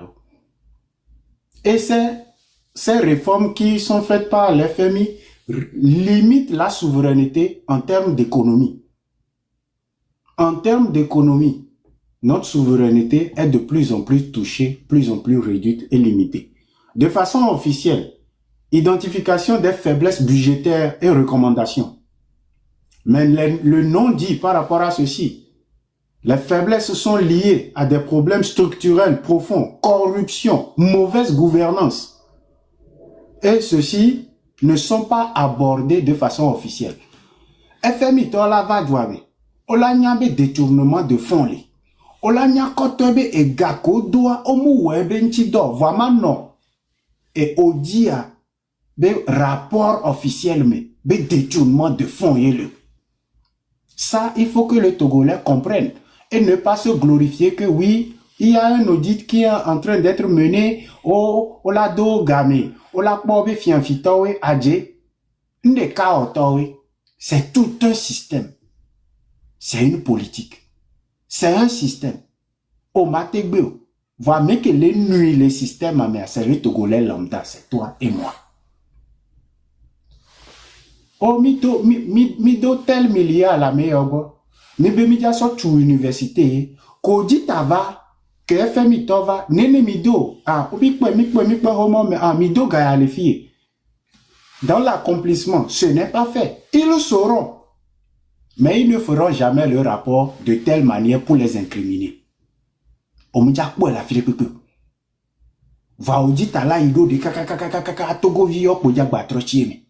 Et ces réformes qui sont faites par l'FMI limitent la souveraineté en termes d'économie. En termes d'économie, notre souveraineté est de plus en plus touchée, plus en plus réduite et limitée. De façon officielle, identification des faiblesses budgétaires et recommandations. Mais le non dit par rapport à ceci, les faiblesses sont liées à des problèmes structurels profonds, corruption, mauvaise gouvernance. Et ceux-ci ne sont pas abordés de façon officielle. FMI, tola va douabe. Ola nyabe détournement de fonds. Ola nyakotobe et gako doa omu webe nchido. Vraiment non. Et odia, be rapport officiel, mais be détournement de fonds. Ça, il faut que les Togolais comprennent. Et ne pas se glorifier que oui, il y a un audit qui est en train d'être mené au lado game, au la pobe fianfitawe adje, ndeka otawe. C'est tout un système. C'est une politique. C'est un système. Au matégbeo, voir mais que les nuits, les systèmes à c'est le Togolais lambda, c'est toi et moi. Oh, mido tel milliard la meilleure. Ni be mi so tu université ko di tava que FMI tova nene mido obi mi homo me mido ga les filles. Dans l'accomplissement, ce n'est pas fait. Ils le sauront. Mais ils ne feront jamais le rapport de telle manière pour les incriminer. On me dit quoi la fille que va audit ala ido de kaka togo vio pour dia batro chieme.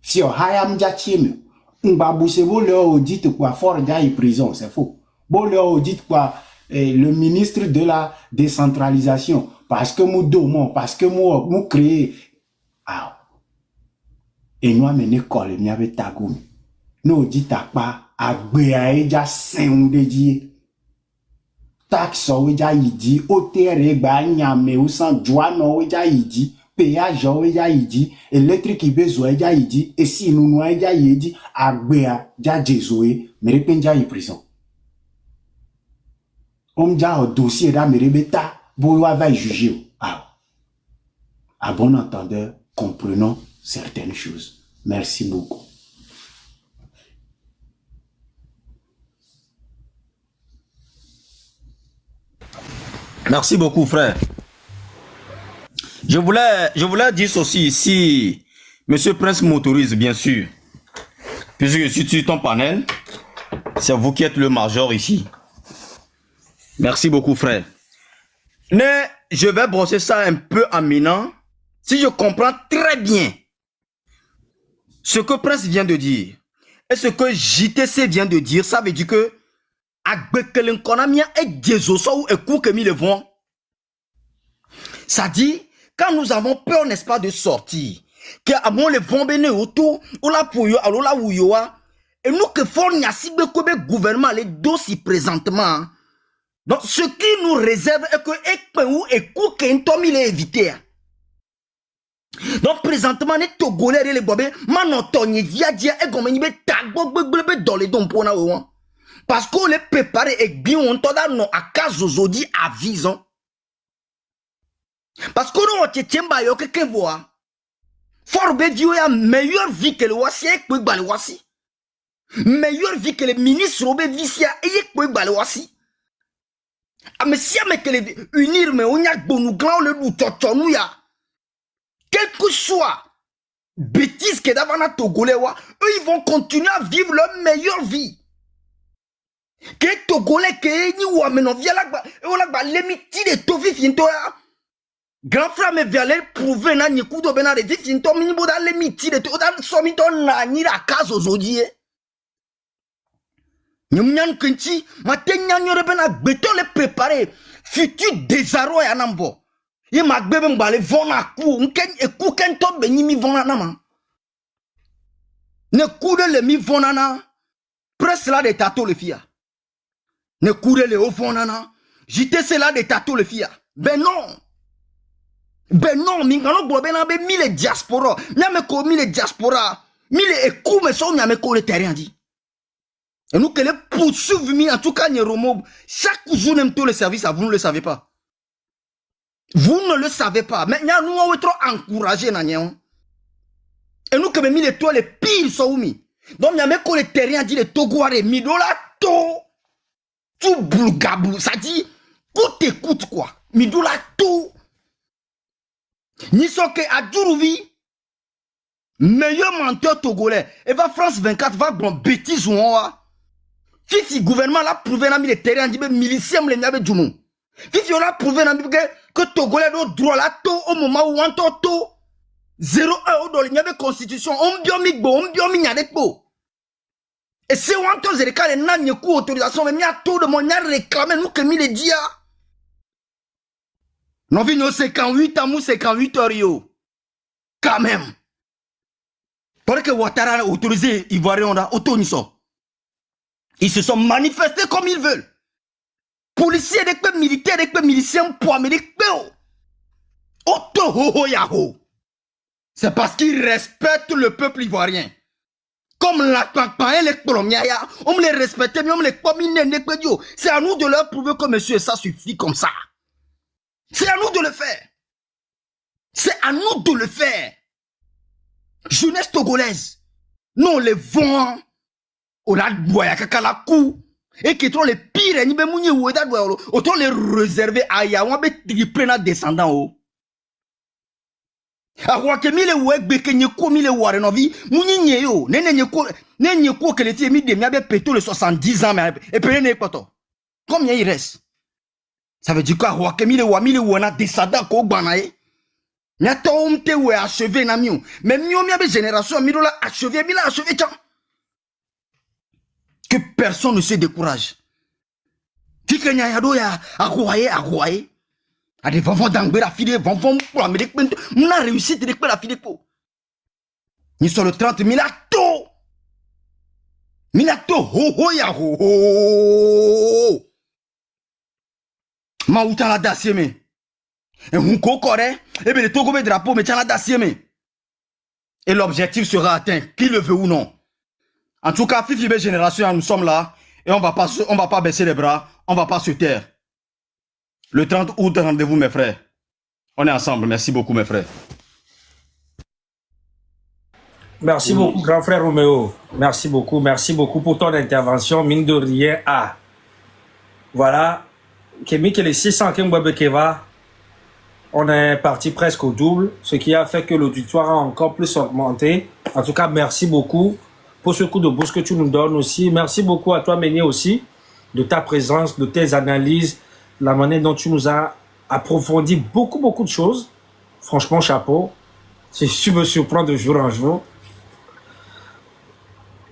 Fio hayam ja chieme. C'est beau leur audit quoi fort d'ailleurs prison, c'est faux. Bon leur audit quoi le ministre de la décentralisation parce que nous domons, parce que nous créer et nous amener colle mi avec tagoum. Nous audit pas agbe ja sen de die. Taxe o ja yidi, otere gba nyame ou san douane o ja yidi. Péage ja yidi, électrique qui besoin ja yidi, et si nous nous ja yidi, agbea ja jezoe, mere penja y prison. Ja dossier da mere beta, boua va juger. À bon entendeur, comprenons certaines choses. Merci beaucoup. Merci beaucoup, frère. Je voulais dire ceci, si Monsieur Prince m'autorise, bien sûr, puisque je suis sur ton panel, c'est vous qui êtes le major ici. Merci beaucoup, frère. Mais je vais brosser ça un peu en minant. Si je comprends très bien ce que Prince vient de dire et ce que JTC vient de dire, ça veut dire que ça dit, quand nous avons peur, n'est-ce pas, de sortir, que avant les vents béné autour, ou la pouyo, alors la ouyoa, et nous que fort n'y a si beaucoup de gouvernement, les dossiers présentement. Donc, ce qui nous réserve est que, et il est évité. Donc, présentement, les Togolais, les Bobé, Manotoni, Viadia, et Gomeni, Tagbo, dans les dons pour nous. Parce qu'on les prépare et bien, on t'a donné à Kazozodi à vison. Parce qu'on a été yo quelqu'un voit. Fort Bédio a meilleure vie que le Wassi et que le Wassi. Meilleure vie que le ministre Robé Vicia et que le Wassi. Ah, mais si avec les unir, mais on y a bon grand le loutotonou ya. Quel que soit bêtise que d'avant Togolais, eux ils vont continuer à vivre leur meilleure vie. Que Togolais que ni ou amenon via la limite de Tofi Fintoya. Grand frère me vient aller prouver na ni kudo bena de Finto minibo dans limite de to dans somito na ni la case aujourd'hui. Nyumnyan kinchi matenya nyore bena beto le préparer futur désarroi ya nambo. Ye magbebe mbale vona ku nken e ku ken to benyi mi vona nama. Ne kude le mi vona na presse là de tato le fia. Ne kude le o vona na JTC là de tato le fia. Ben non. Ben non, mingano bobena be mille diaspora. Nyame ko mille diaspora. Mille ekou me so nyame ko le terrain dit. Et nous, que les poursuivre, en tout cas, Romo, chaque jour, même tout le service, vous ne le savez pas. Vous ne le savez pas. Mais nous, on est trop encouragés. Et nous, que même les toits, les pires sont mis. Donc, il y a même que les terriens dit les Togoarés, Midola, to, tout boulgabou. Ça dit, écoute quoi. Midola, to. Ni so que à Djourouvi, meilleur menteur togolais. Et va France 24, va bon bêtise ou on si gouvernement l'a prouvé dans les terrains, dit miliciens les n'avaient du monde. Si on a prouvé dans que Togolais ont droit là tout au moment où on t'a tout 0,1 dans la constitution, on biomigbo, on biomigbo. Et c'est où on t'a zéré quand les n'a coup autorisation, mais il y a tout de mon y a réclamé nous que mi les dia. Non vi nous 58 ans ou 58 heures yo. Quand même. Parce que Ouattara a autorisé Ivoirien on a autorisé. Ils se sont manifestés comme ils veulent. Policiers, des militaires, des miliciens, pour Amérique, c'est parce qu'ils respectent le peuple ivoirien. Comme la campagne, les Colombiens, on les respectait, mais on les communait, c'est à nous de leur prouver que monsieur, ça suffit comme ça. C'est à nous de le faire. C'est à nous de le faire. Jeunesse togolaise, nous les vont. On a boya kakala kou et qui sont les pires ni be mouni ou da doya autant les réserver à ya on be prena descendant o a kwa ke mile we be ke nyeko mile ware no vi mouni nyeyo nene nyeko que les tie mi de mi abe péto le 70 ans mais et pene ne poto combien il reste ça veut dire quoi kwa ke mile wa na descendant ko gbanae nya to umte we achevé na miu mais miu mi abe génération mi do la achevé mi la achevé tiens. Que personne ne se décourage. Si que a agouaye. A des enfants d'anglais à filer, enfants pour l'Amérique, on a réussi de l'école à filer pour. Ni sur le 30 minato. Minato, ho ya ho. Ma ou t'en a dassieme. Et on cocoré, et bien le Togo me drapeau, mais t'en a dassieme. Et l'objectif sera atteint, qu'il le veut ou non. En tout cas, Fifi Génération, nous sommes là et on va pas baisser les bras, on va pas se taire. Le 30 août, rendez-vous mes frères. On est ensemble. Merci beaucoup mes frères. Merci beaucoup, grand frère Roméo. Merci beaucoup pour ton intervention. Mine de rien, voilà. Kémy, que les 600 Kembwebekeva, on est parti presque au double, ce qui a fait que l'auditoire a encore plus augmenté. En tout cas, merci beaucoup pour ce coup de boost que tu nous donnes aussi. Merci beaucoup à toi, Ménier, aussi, de ta présence, de tes analyses, la manière dont tu nous as approfondi beaucoup de choses. Franchement, chapeau. Si tu me surprends de jour en jour.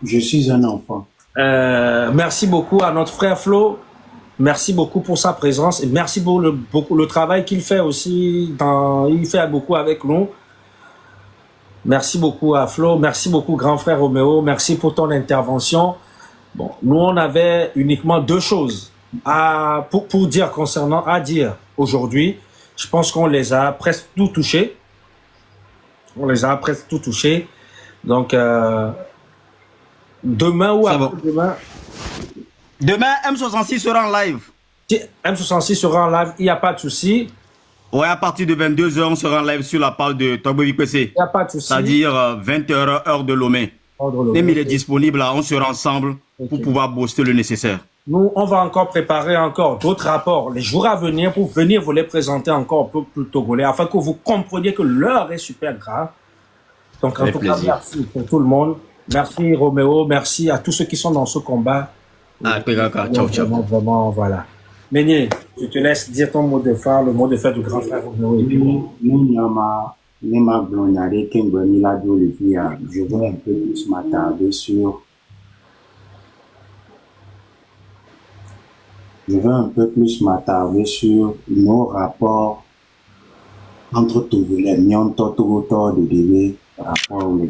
Je suis un enfant. Merci beaucoup à notre frère Flo. Merci beaucoup pour sa présence et merci pour le travail qu'il fait aussi. Il fait beaucoup avec nous. Merci beaucoup à Flo, merci beaucoup grand frère Roméo, merci pour ton intervention. Bon, nous on avait uniquement deux choses pour dire aujourd'hui. Je pense qu'on les a presque tout touchés. Donc demain ou après-demain. Demain M66 sera en live. Si M66 sera en live, il n'y a pas de souci. Ouais, à partir de 22h, on sera en live sur la page de Togbo PC. Il n'y a pas de souci. C'est-à-dire 20h, heure de Lomé. Même il est disponible, là, on sera ensemble pour pouvoir booster le nécessaire. Nous, on va encore préparer d'autres rapports les jours à venir pour venir vous les présenter encore plus togolais afin que vous compreniez que l'heure est super grave. Donc, en tout cas, merci pour tout le monde. Merci Roméo, merci à tous ceux qui sont dans ce combat. Ciao. Vraiment, voilà. Ménier, je te laisse dire ton mot de fin, le mot de fin du grand frère Roméo. Je vais un peu plus m'attarder sur nos rapports entre Togolais, Nyonto, Togoto, de Débé, par rapport au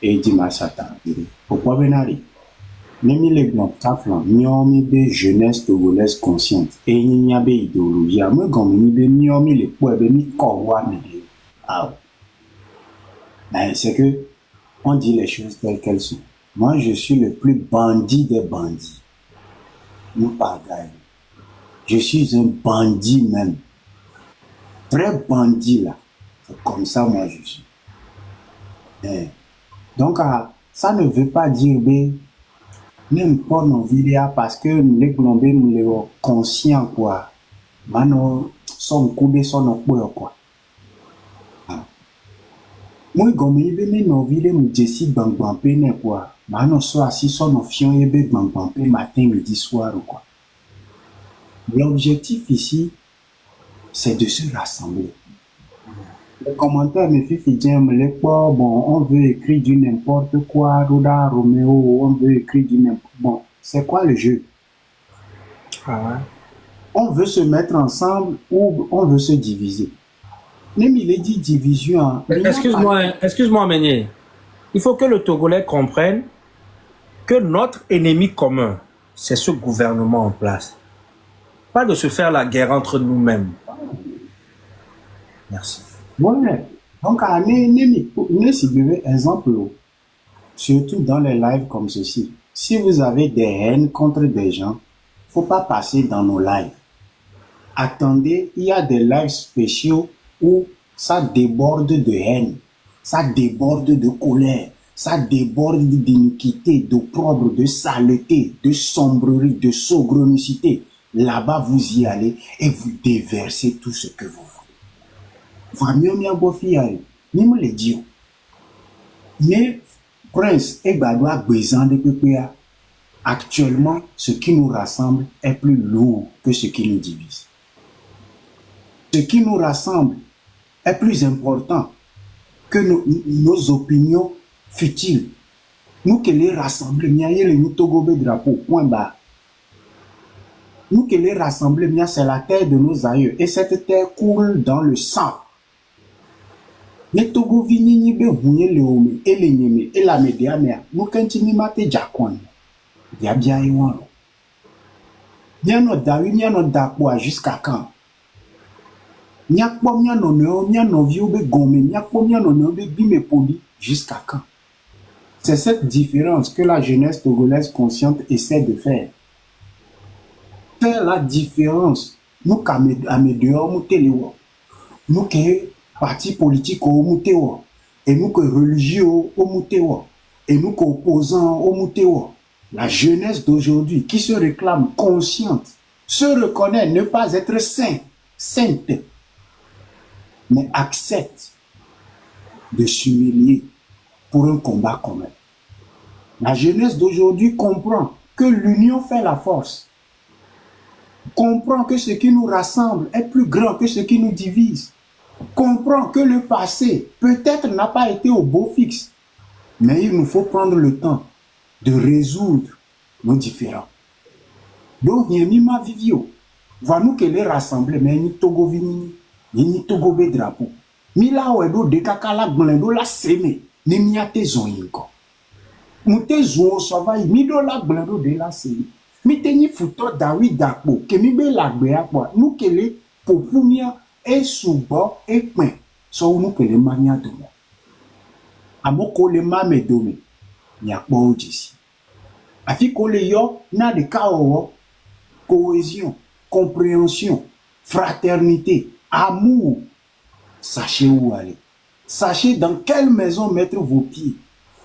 et Dimasata. Pourquoi Benari? Nemi les blancs kaflan, nyomi be jeunesse togolaise consciente. Et n'y a be idéologie. Moi, quand mi be nyomi les poids be mi korwa me de. Ah. Ben, c'est que, on dit les choses telles qu'elles sont. Moi, je suis le plus bandit des bandits. Nous pagaille. Je suis un bandit même. Très bandit là. C'est comme ça, moi, je suis. Donc, ça ne veut pas dire, n'importe nos vidéos parce que les plombés, nous les conscients, quoi. Mano, son coudé, son quoi. Moi, comme il veut nos vidéos, nous décide bang quoi. Mano, soit assis, son fion, il veut bang matin, midi, soir, quoi. L'objectif ici, c'est de se rassembler. Les commentaires me font dire, bon, on veut écrire du n'importe quoi, Roda, Roméo, on veut écrire du n'importe quoi. Bon, c'est quoi le jeu? On veut se mettre ensemble ou on veut se diviser. Même il est dit division. Excuse-moi, Meunier. Il faut que le Togolais comprenne que notre ennemi commun, c'est ce gouvernement en place. Pas de se faire la guerre entre nous-mêmes. Merci. Ouais. Donc, exemple, surtout dans les lives comme ceci. Si vous avez des haines contre des gens, faut pas passer dans nos lives. Attendez, il y a des lives spéciaux où ça déborde de haine, ça déborde de colère, ça déborde d'iniquité, d'opprobre, de saleté, de sombrerie, de saugrenicité. Là-bas, vous y allez et vous déversez tout ce que vous voulez. Mais Prince et Badoua Bézan de PPA, actuellement, ce qui nous rassemble est plus lourd que ce qui nous divise. Ce qui nous rassemble est plus important que nos opinions futiles. Nous qui les rassemblons, nous Togobe drapeau, point barre. Nous qui les rassemblons, c'est la terre de nos aïeux. Et cette terre coule dans le sang. Les Togo vini ni be hunye le ome, et le nyeme, et la médiamère, nous kentini mate jakon. Yabia iwano. Nyano dawi, nyano dakwa jusqu'à quand? Nyakpo nyano neo, nyano viu be gome, nyakpo nyano neo be bime poli, jusqu'à quand? C'est cette différence que la jeunesse togolaise consciente essaie de faire. Faire la différence. Nous kame dehors mutelewo. Nous que parti politique au mutewo. Et nous que religieux au mutewo. Et nous qu'opposants au mutewo. La jeunesse d'aujourd'hui qui se réclame consciente, se reconnaît ne pas être sainte, mais accepte de s'humilier pour un combat commun. La jeunesse d'aujourd'hui comprend que l'union fait la force. Comprend que ce qui nous rassemble est plus grand que ce qui nous divise. Comprend que le passé peut-être n'a pas été au beau fixe, mais il nous faut prendre le temps de résoudre nos différends. Donc, il y a mis ma vivio. Va nous que les rassembler, mais ni Togo vini, ni Togo be drapeau. Mi la oedo de kakala glendo la seme, ni mi ate zonko. Mute zo sova mi do la glendo de la seme. Mi te ni futo dawi dakpo, ke mi be la gbe akwa, nou ke le popumia e subo e pen, so nou ke le mania domo. Amoko le mame dome, ni akpo ojisi. Afi ko le yo, na de kaowo, cohésion, compréhension, fraternité, amour. Sachez où aller. Sachez dans quelle maison mettre vos pieds.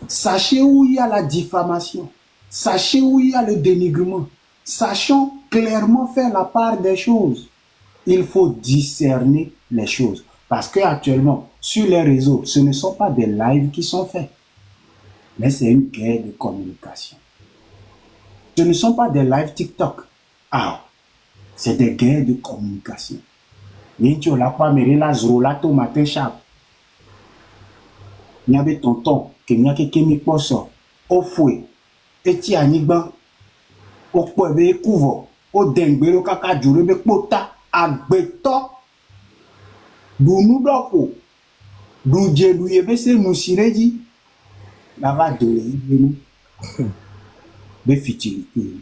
Sachez où il y a la diffamation. Sachez où il y a le dénigrement. Sachons clairement faire la part des choses. Il faut discerner les choses. Parce qu'actuellement, sur les réseaux, ce ne sont pas des lives qui sont faits. Mais c'est une guerre de communication. Ce ne sont pas des lives TikTok. Ah, c'est des guerres de communication. Nientio la pas méré la zrolato matin chap. Niabe tonton, que niake kemi poso, au fouet, eti anigban, au poebe couvo, au dengbero kaka djurebe pota, agbeto, du nou doko, du djedou yebe se mousireji, la va de nous, de futilité,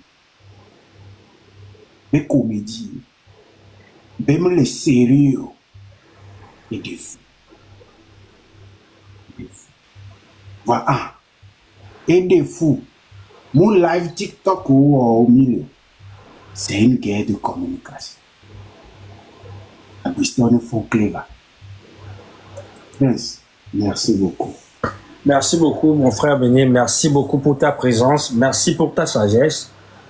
de comédie, même les sérieux et des fous. Voilà. et des fous. Mon live TikTok au milieu, c'est une guerre de communication. La question faut cléva. Prince, merci beaucoup. Merci beaucoup, mon frère Béni. Merci beaucoup pour ta présence. Merci pour ta sagesse.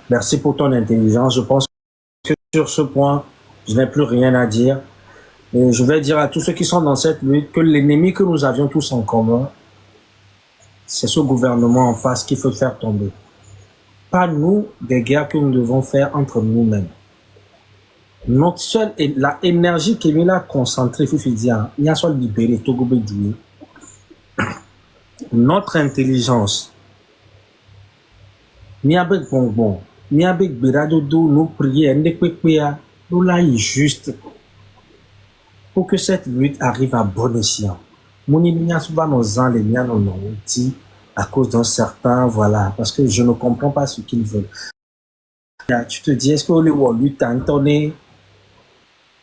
Merci pour ton intelligence. Je pense que sur ce point, je n'ai plus rien à dire. Et je vais dire à tous ceux qui sont dans cette lutte que l'ennemi que nous avions tous en commun, c'est ce gouvernement en face qu'il faut faire tomber. Pas nous, des guerres que nous devons faire entre nous-mêmes. Notre seule, la énergie qui est là concentrée, il y a soit libéré, Togo Bédoué. Notre intelligence, ni avec bonbon, ni avec beradodo, nos prières, nous là juste pour que cette lutte arrive à bon escient. Mon ennemi souvent nos ans, les miens non dit à cause d'un certain, voilà, parce que je ne comprends pas ce qu'ils veulent. Tu te dis, est-ce que les Wallu t'entonné,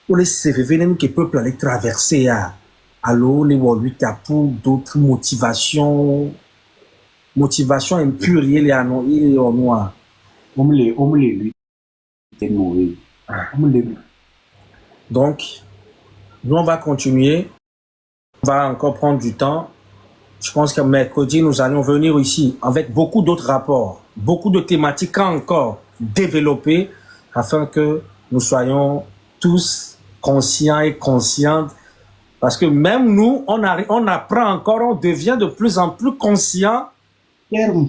ou les CVV que le peuple allait traverser à alors les Wallu t'as pour d'autres motivations impures, il est en noir. Donc, nous on va continuer, on va encore prendre du temps. Je pense que mercredi, nous allons venir ici avec beaucoup d'autres rapports, beaucoup de thématiques à encore développer afin que nous soyons tous conscients et conscientes. Parce que même nous, on apprend encore, on devient de plus en plus conscient. Terme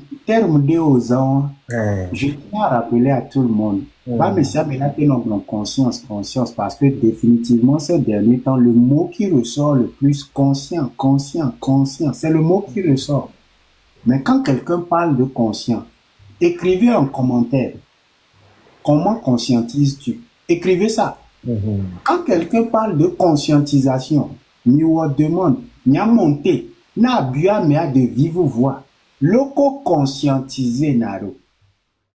de aux ans, je tiens à rappeler à tout le monde, mais ça me l'a conscience, parce que définitivement, ces derniers temps, le mot qui ressort le plus conscient, c'est le mot qui ressort. Mais quand quelqu'un parle de conscient, écrivez en commentaire, comment conscientises-tu? Écrivez ça. Quand quelqu'un parle de conscientisation, nous demande, n'y a monté, n'a bu à de vive voix. Loco conscientisé naro.